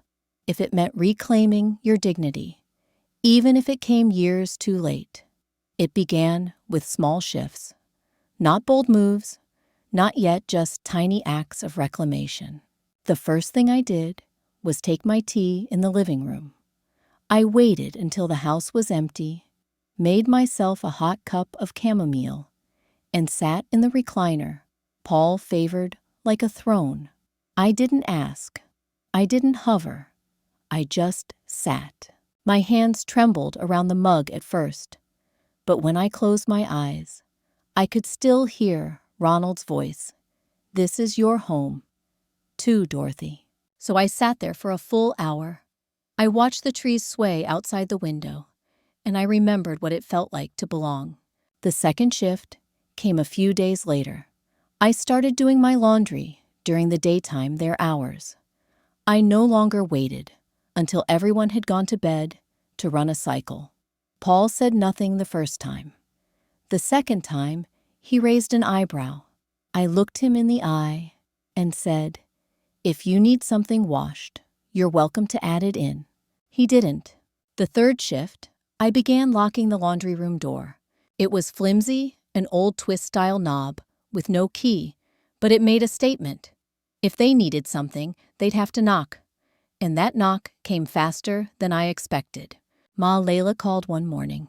Speaker 1: if it meant reclaiming your dignity, even if it came years too late? It began with small shifts, not bold moves, not yet just tiny acts of reclamation. The first thing I did was take my tea in the living room. I waited until the house was empty, made myself a hot cup of chamomile, and sat in the recliner, Paul favored like a throne. I didn't ask. I didn't hover. I just sat. My hands trembled around the mug at first, but when I closed my eyes, I could still hear Ronald's voice. "This is your home, too, Dorothy." So I sat there for a full hour. I watched the trees sway outside the window, and I remembered what it felt like to belong. The second shift came a few days later. I started doing my laundry during the daytime, their hours. I no longer waited until everyone had gone to bed to run a cycle. Paul said nothing the first time. The second time, he raised an eyebrow. I looked him in the eye and said, "If you need something washed, you're welcome to add it in." He didn't. The third shift, I began locking the laundry room door. It was flimsy, an old twist-style knob with no key, but it made a statement. If they needed something, they'd have to knock. And that knock came faster than I expected. Ma Layla called one morning.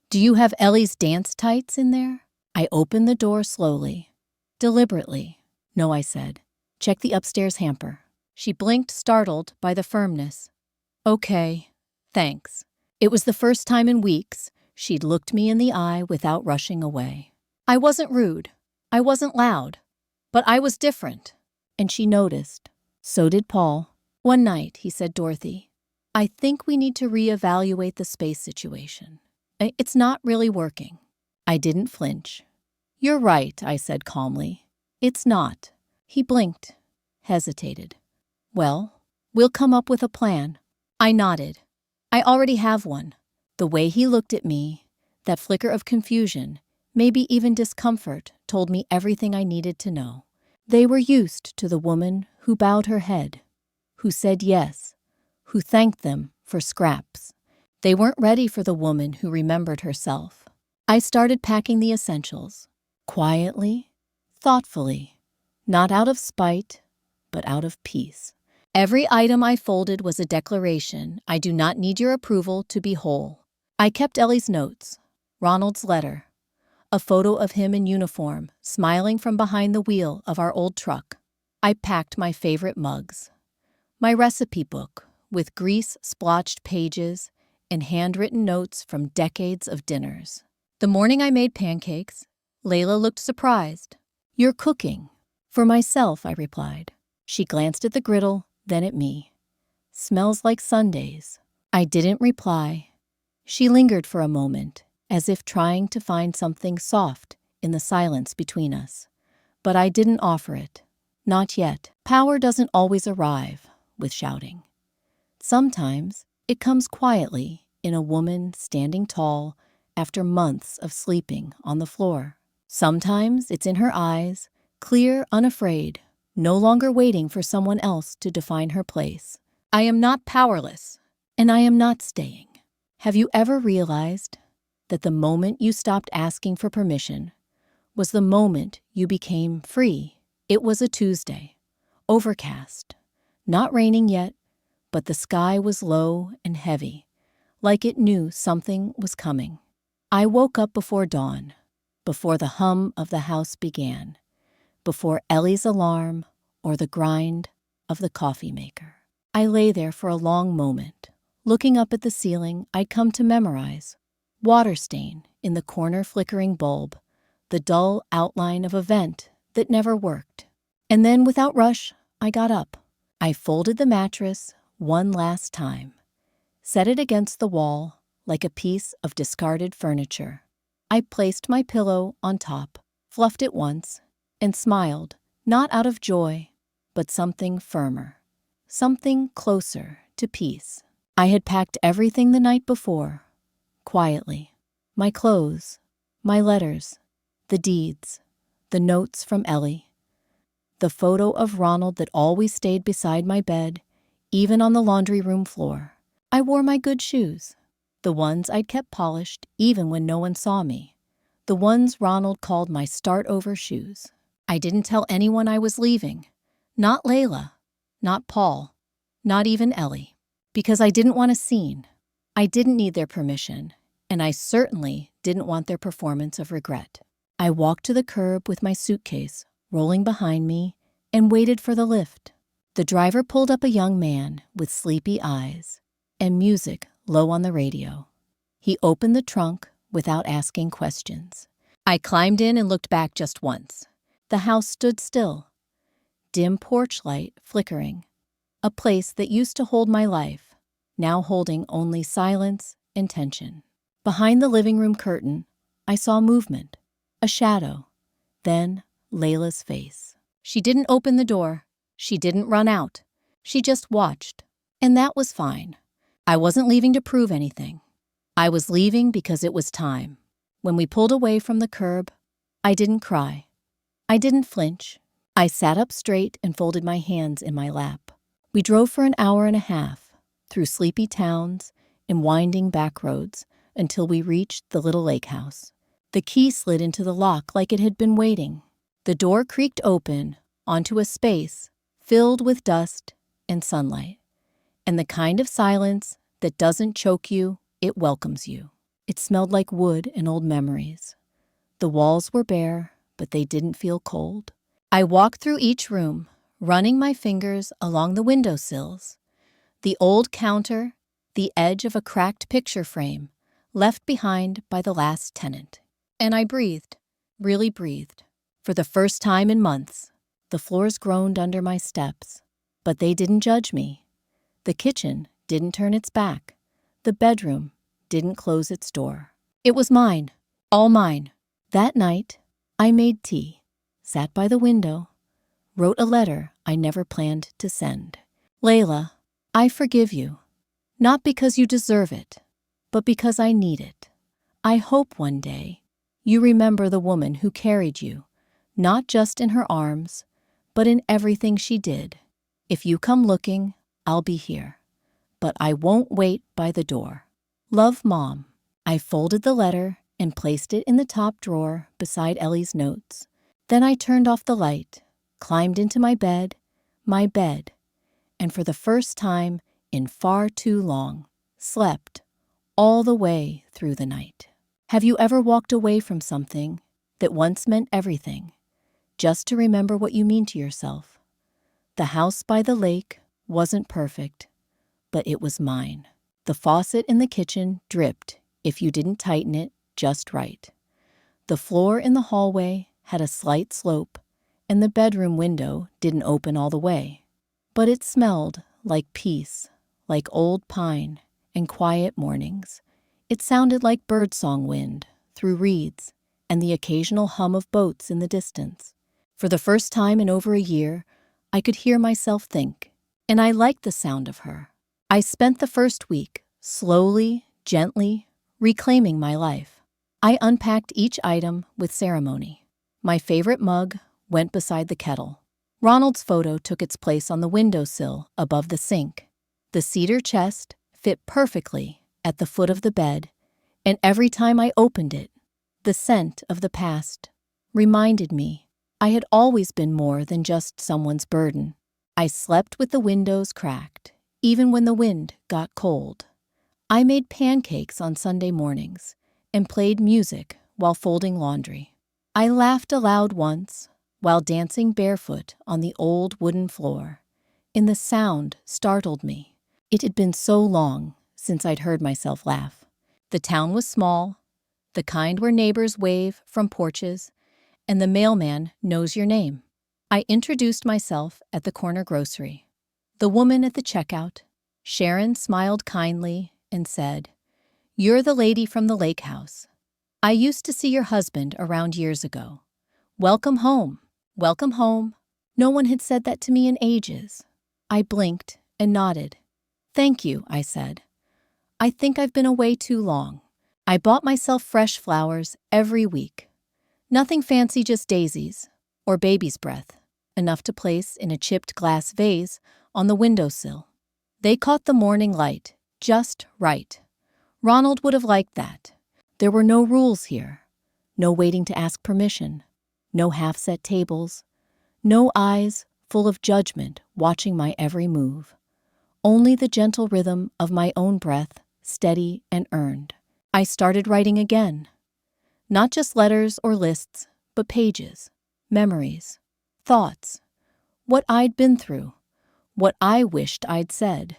Speaker 1: "Do you have Ellie's dance tights in there?" I opened the door slowly, deliberately. "No," I said. "Check the upstairs hamper." She blinked, startled by the firmness. "Okay, thanks." It was the first time in weeks she'd looked me in the eye without rushing away. I wasn't rude. I wasn't loud. But I was different. And she noticed. So did Paul. One night, he said, "Dorothy, I think we need to reevaluate the space situation. It's not really working." I didn't flinch. "You're right," I said calmly. "It's not." He blinked, hesitated. "Well, we'll come up with a plan." I nodded. "I already have one." The way he looked at me, that flicker of confusion, maybe even discomfort, told me everything I needed to know. They were used to the woman who bowed her head, who said yes, who thanked them for scraps. They weren't ready for the woman who remembered herself. I started packing the essentials, quietly, thoughtfully, not out of spite, but out of peace. Every item I folded was a declaration: I do not need your approval to be whole. I kept Ellie's notes, Ronald's letter, a photo of him in uniform, smiling from behind the wheel of our old truck. I packed my favorite mugs, my recipe book with grease-splotched pages and handwritten notes from decades of dinners. The morning I made pancakes, Layla looked surprised. "You're cooking." "For myself," I replied. She glanced at the griddle, then at me. "Smells like Sundays." I didn't reply. She lingered for a moment, as if trying to find something soft in the silence between us. But I didn't offer it. Not yet. Power doesn't always arrive with shouting. Sometimes it comes quietly in a woman standing tall after months of sleeping on the floor. Sometimes it's in her eyes, clear, unafraid, no longer waiting for someone else to define her place. I am not powerless, and I am not staying. Have you ever realized that the moment you stopped asking for permission was the moment you became free? It was a Tuesday, overcast, not raining yet, but the sky was low and heavy, like it knew something was coming. I woke up before dawn, before the hum of the house began, before Ellie's alarm or the grind of the coffee maker. I lay there for a long moment, looking up at the ceiling I'd come to memorize. Water stain in the corner flickering bulb, the dull outline of a vent that never worked. And then, without rush, I got up. I folded the mattress one last time, set it against the wall like a piece of discarded furniture. I placed my pillow on top, fluffed it once, and smiled, not out of joy, but something firmer, something closer to peace. I had packed everything the night before, quietly. My clothes, my letters, the deeds, the notes from Ellie, the photo of Ronald that always stayed beside my bed, even on the laundry room floor. I wore my good shoes, the ones I'd kept polished even when no one saw me, the ones Ronald called my start-over shoes. I didn't tell anyone I was leaving, not Layla, not Paul, not even Ellie, because I didn't want a scene. I didn't need their permission, and I certainly didn't want their performance of regret. I walked to the curb with my suitcase rolling behind me and waited for the lift. The driver pulled up a young man with sleepy eyes and music low on the radio. He opened the trunk without asking questions. I climbed in and looked back just once. The house stood still, dim porch light flickering, A place that used to hold my life, now holding only silence and tension. Behind the living room curtain, I saw movement, a shadow, then Layla's face. She didn't open the door. She didn't run out. She just watched. And that was fine. I wasn't leaving to prove anything. I was leaving because it was time. When we pulled away from the curb, I didn't cry. I didn't flinch. I sat up straight and folded my hands in my lap. We drove for an hour and a half, through sleepy towns and winding back roads, until we reached the little lake house. The key slid into the lock like it had been waiting. The door creaked open onto a space filled with dust and sunlight, and the kind of silence that doesn't choke you, it welcomes you. It smelled like wood and old memories. The walls were bare, but they didn't feel cold. I walked through each room, running my fingers along the windowsills. The old counter, the edge of a cracked picture frame, left behind by the last tenant. And I breathed, really breathed. For the first time in months, the floors groaned under my steps, but they didn't judge me. The kitchen didn't turn its back. The bedroom didn't close its door. It was mine, all mine. That night, I made tea, sat by the window, wrote a letter I never planned to send. Layla, I forgive you, not because you deserve it, but because I need it. I hope one day you remember the woman who carried you, not just in her arms, but in everything she did. If you come looking, I'll be here, but I won't wait by the door. Love, Mom. I folded the letter and placed it in the top drawer beside Ellie's notes. Then I turned off the light, climbed into my bed, and for the first time in far too long, slept all the way through the night. Have you ever walked away from something that once meant everything, just to remember what you mean to yourself? The house by the lake wasn't perfect, but it was mine. The faucet in the kitchen dripped if you didn't tighten it just right. The floor in the hallway had a slight slope, and the bedroom window didn't open all the way. But it smelled like peace, like old pine and quiet mornings. It sounded like birdsong wind through reeds and the occasional hum of boats in the distance. For the first time in over a year, I could hear myself think, and I liked the sound of her. I spent the first week slowly, gently, reclaiming my life. I unpacked each item with ceremony. My favorite mug went beside the kettle. Ronald's photo took its place on the windowsill above the sink. The cedar chest fit perfectly at the foot of the bed, and every time I opened it, the scent of the past reminded me I had always been more than just someone's burden. I slept with the windows cracked, even when the wind got cold. I made pancakes on Sunday mornings and played music while folding laundry. I laughed aloud once while dancing barefoot on the old wooden floor, and the sound startled me. It had been so long since I'd heard myself laugh. The town was small, the kind where neighbors wave from porches, and the mailman knows your name. I introduced myself at the corner grocery. The woman at the checkout, Sharon, smiled kindly and said, "You're the lady from the lake house. I used to see your husband around years ago. Welcome home, welcome home." No one had said that to me in ages. I blinked and nodded. "Thank you," I said. "I think I've been away too long." I bought myself fresh flowers every week. Nothing fancy, just daisies, or baby's breath, enough to place in a chipped glass vase on the windowsill. They caught the morning light just right. Ronald would have liked that. There were no rules here, no waiting to ask permission, no half-set tables, no eyes full of judgment watching my every move. Only the gentle rhythm of my own breath, steady and earned. I started writing again. Not just letters or lists, but pages, memories, thoughts, what I'd been through, what I wished I'd said,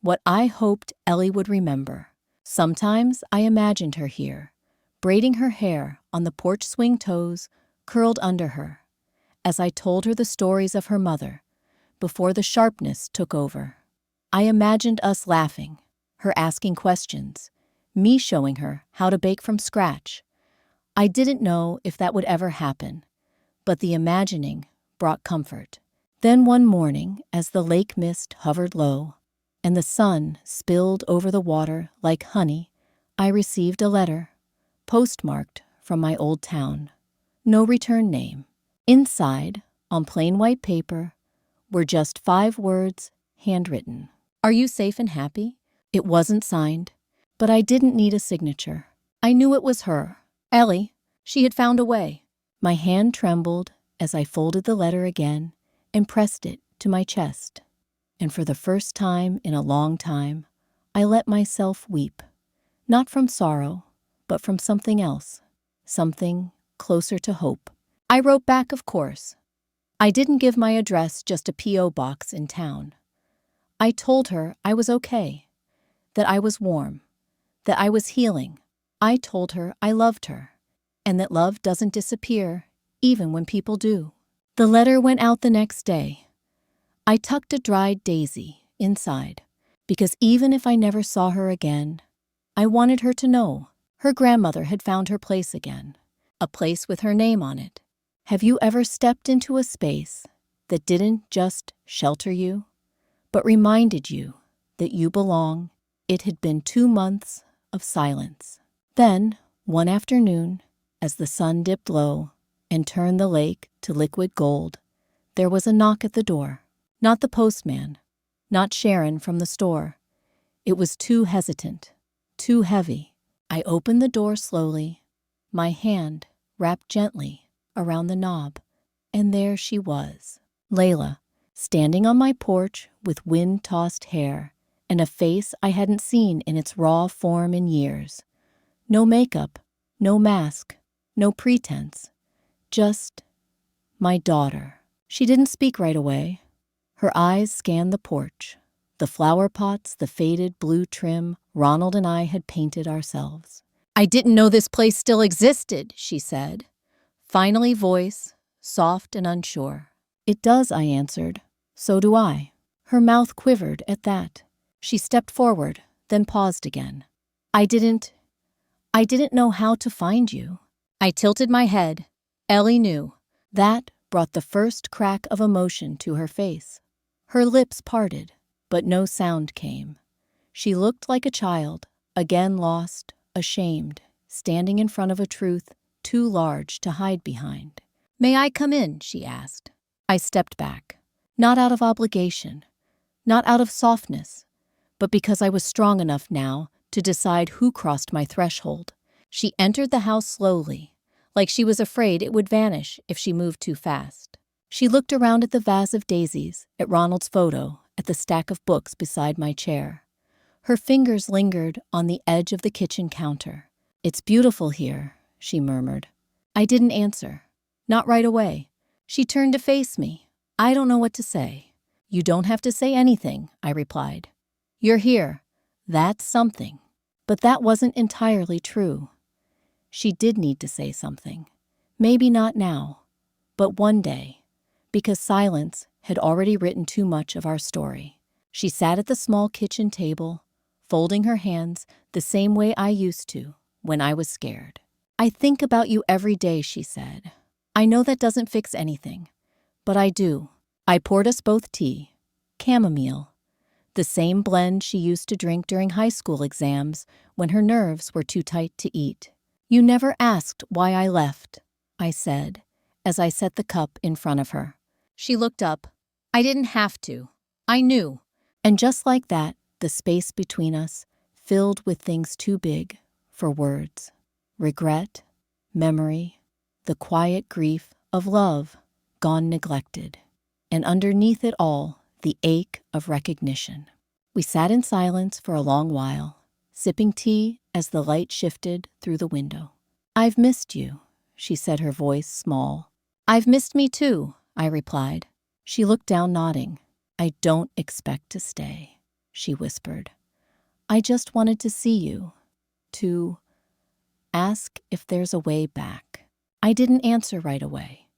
Speaker 1: what I hoped Ellie would remember. Sometimes I imagined her here, braiding her hair on the porch swing toes curled under her, as I told her the stories of her mother, before the sharpness took over. I imagined us laughing, her asking questions, me showing her how to bake from scratch. I didn't know if that would ever happen, but the imagining brought comfort. Then one morning, as the lake mist hovered low and the sun spilled over the water like honey, I received a letter, postmarked from my old town. No return name. Inside, on plain white paper, were just 5 words, handwritten. "Are you safe and happy?" It wasn't signed, but I didn't need a signature. I knew it was her, Ellie. She had found a way. My hand trembled as I folded the letter again and pressed it to my chest. And for the first time in a long time, I let myself weep. Not from sorrow, but from something else. Something closer to hope. I wrote back, of course. I didn't give my address, just a P.O. box in town. I told her I was okay, that I was warm, that I was healing. I told her I loved her, and that love doesn't disappear, even when people do. The letter went out the next day. I tucked a dried daisy inside, because even if I never saw her again, I wanted her to know her grandmother had found her place again, a place with her name on it. Have you ever stepped into a space that didn't just shelter you, but reminded you that you belong? It had been 2 months of silence. Then, one afternoon, as the sun dipped low and turned the lake to liquid gold, there was a knock at the door. Not the postman, not Sharon from the store. It was too hesitant, too heavy. I opened the door slowly, my hand wrapped gently around the knob, and there she was, Layla, standing on my porch with wind-tossed hair and a face I hadn't seen in its raw form in years. No makeup, no mask, no pretense, just my daughter. She didn't speak right away. Her eyes scanned the porch, the flower pots, the faded blue trim Ronald and I had painted ourselves. "I didn't know this place still existed," she said. Finally, voice, soft and unsure. "It does," I answered. "So do I." Her mouth quivered at that. She stepped forward, then paused again. I didn't know how to find you." I tilted my head. Ellie knew. That brought the first crack of emotion to her face. Her lips parted, but no sound came. She looked like a child, again lost, ashamed, standing in front of a truth too large to hide behind. "May I come in?" she asked. I stepped back, not out of obligation, not out of softness, but because I was strong enough now to decide who crossed my threshold. She entered the house slowly, like she was afraid it would vanish if she moved too fast. She looked around at the vase of daisies, at Ronald's photo, at the stack of books beside my chair. Her fingers lingered on the edge of the kitchen counter. "It's beautiful here," she murmured. I didn't answer. Not right away. She turned to face me. "I don't know what to say." "You don't have to say anything," I replied. "You're here. That's something." But that wasn't entirely true. She did need to say something. Maybe not now, but one day, because silence had already written too much of our story. She sat at the small kitchen table, folding her hands the same way I used to when I was scared. "I think about you every day," she said. "I know that doesn't fix anything, but I do." I poured us both tea, chamomile, the same blend she used to drink during high school exams when her nerves were too tight to eat. "You never asked why I left," I said, as I set the cup in front of her. She looked up. "I didn't have to. I knew." And just like that, the space between us filled with things too big for words. Regret, memory, the quiet grief of love gone neglected, and underneath it all, the ache of recognition. We sat in silence for a long while, sipping tea as the light shifted through the window. "I've missed you," she said, her voice small. "I've missed me too," I replied. She looked down, nodding. "I don't expect to stay," she whispered. "I just wanted to see you, to ask if there's a way back." I didn't answer right away,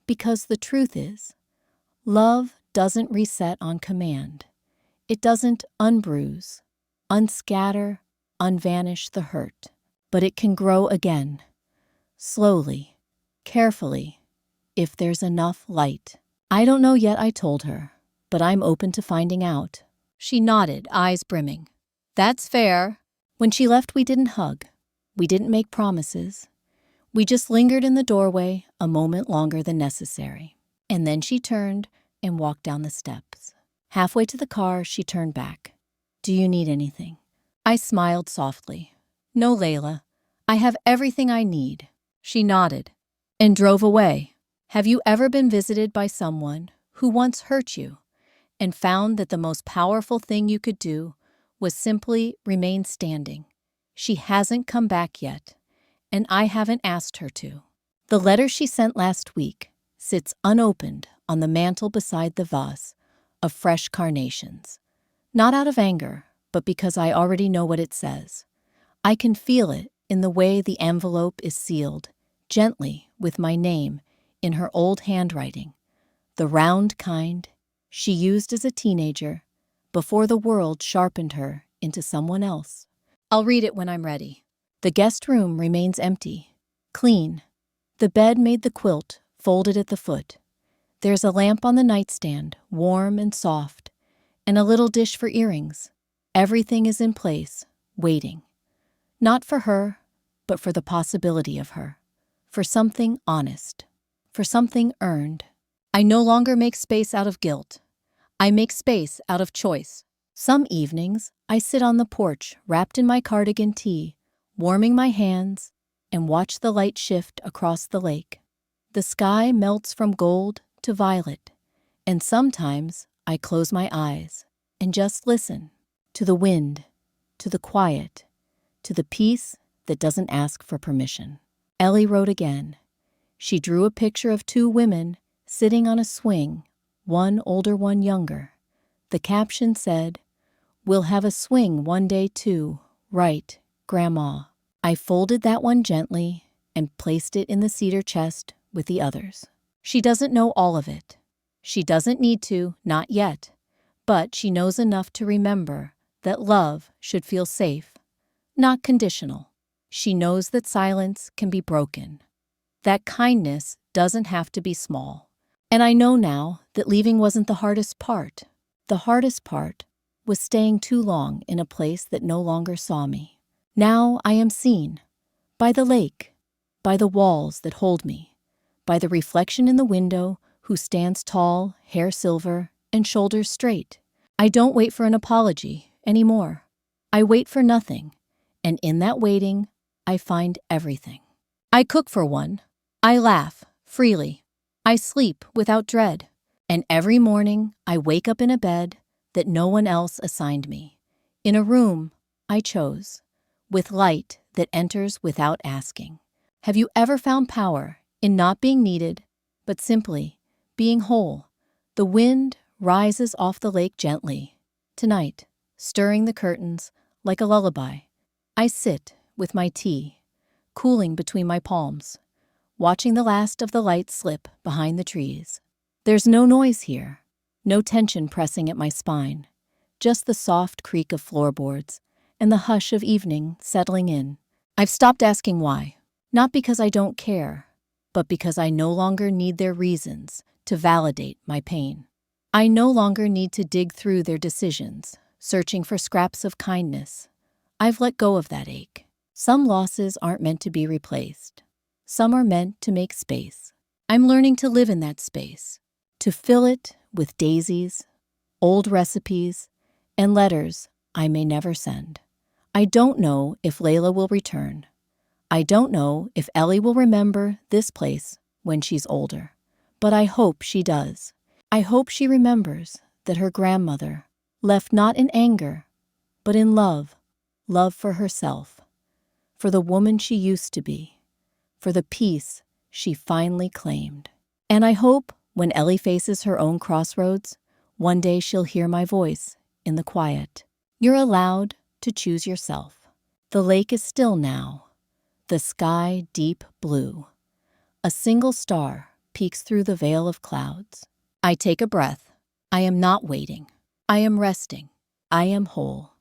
Speaker 1: because the truth is, love doesn't reset on command. It doesn't unbruise, unscatter, unvanish the hurt. But it can grow again, slowly, carefully, if there's enough light. I don't know yet, I told her, but I'm open to finding out. She nodded, eyes brimming. That's fair. When she left, we didn't hug. We didn't make promises. We just lingered in the doorway a moment longer than necessary. And then she turned and walked down the steps. Halfway to the car, she turned back. Do you need anything? I smiled softly. No, Layla. I have everything I need. She nodded and drove away. Have you ever been visited by someone who once hurt you and found that the most powerful thing you could do was simply remain standing? She hasn't come back yet, and I haven't asked her to. The letter she sent last week sits unopened on the mantel beside the vase of fresh carnations. Not out of anger, but because I already know what it says. I can feel it in the way the envelope is sealed, gently with my name in her old handwriting, the round kind she used as a teenager before the world sharpened her into someone else. I'll read it when I'm ready. The guest room remains empty, clean. The bed made the quilt folded at the foot. There's a lamp on the nightstand, warm and soft, and a little dish for earrings. Everything is in place, waiting. Not for her, but for the possibility of her. For something honest. For something earned. I no longer make space out of guilt. I make space out of choice. Some evenings, I sit on the porch, wrapped in my cardigan tee, warming my hands, and watch the light shift across the lake. The sky melts from gold to violet, and sometimes I close my eyes and just listen to the wind, to the quiet, to the peace that doesn't ask for permission. Ellie wrote again. She drew a picture of two women sitting on a swing, one older, one younger. The caption said, "We'll have a swing one day too, right, Grandma?" I folded that one gently and placed it in the cedar chest with the others. She doesn't know all of it. She doesn't need to, not yet. But she knows enough to remember that love should feel safe, not conditional. She knows that silence can be broken, that kindness doesn't have to be small. And I know now that leaving wasn't the hardest part. The hardest part was staying too long in a place that no longer saw me. Now I am seen, by the lake, by the walls that hold me, by the reflection in the window who stands tall, hair silver, and shoulders straight. I don't wait for an apology anymore. I wait for nothing, and in that waiting, I find everything. I cook for one. I laugh freely. I sleep without dread. And every morning, I wake up in a bed that no one else assigned me, in a room I chose, with light that enters without asking. Have you ever found power in not being needed, but simply being whole? The wind rises off the lake gently. Tonight, stirring the curtains like a lullaby, I sit with my tea, cooling between my palms, watching the last of the light slip behind the trees. There's no noise here, no tension pressing at my spine, just the soft creak of floorboards and the hush of evening settling in. I've stopped asking why, not because I don't care, but because I no longer need their reasons to validate my pain. I no longer need to dig through their decisions, searching for scraps of kindness. I've let go of that ache. Some losses aren't meant to be replaced. Some are meant to make space. I'm learning to live in that space, to fill it with daisies, old recipes, and letters I may never send. I don't know if Layla will return. I don't know if Ellie will remember this place when she's older, but I hope she does. I hope she remembers that her grandmother left not in anger, but in love, love for herself, for the woman she used to be, for the peace she finally claimed. And I hope when Ellie faces her own crossroads, one day she'll hear my voice in the quiet. You're allowed to choose yourself. The lake is still now, the sky deep blue. A single star peeks through the veil of clouds. I take a breath. I am not waiting. I am resting. I am whole.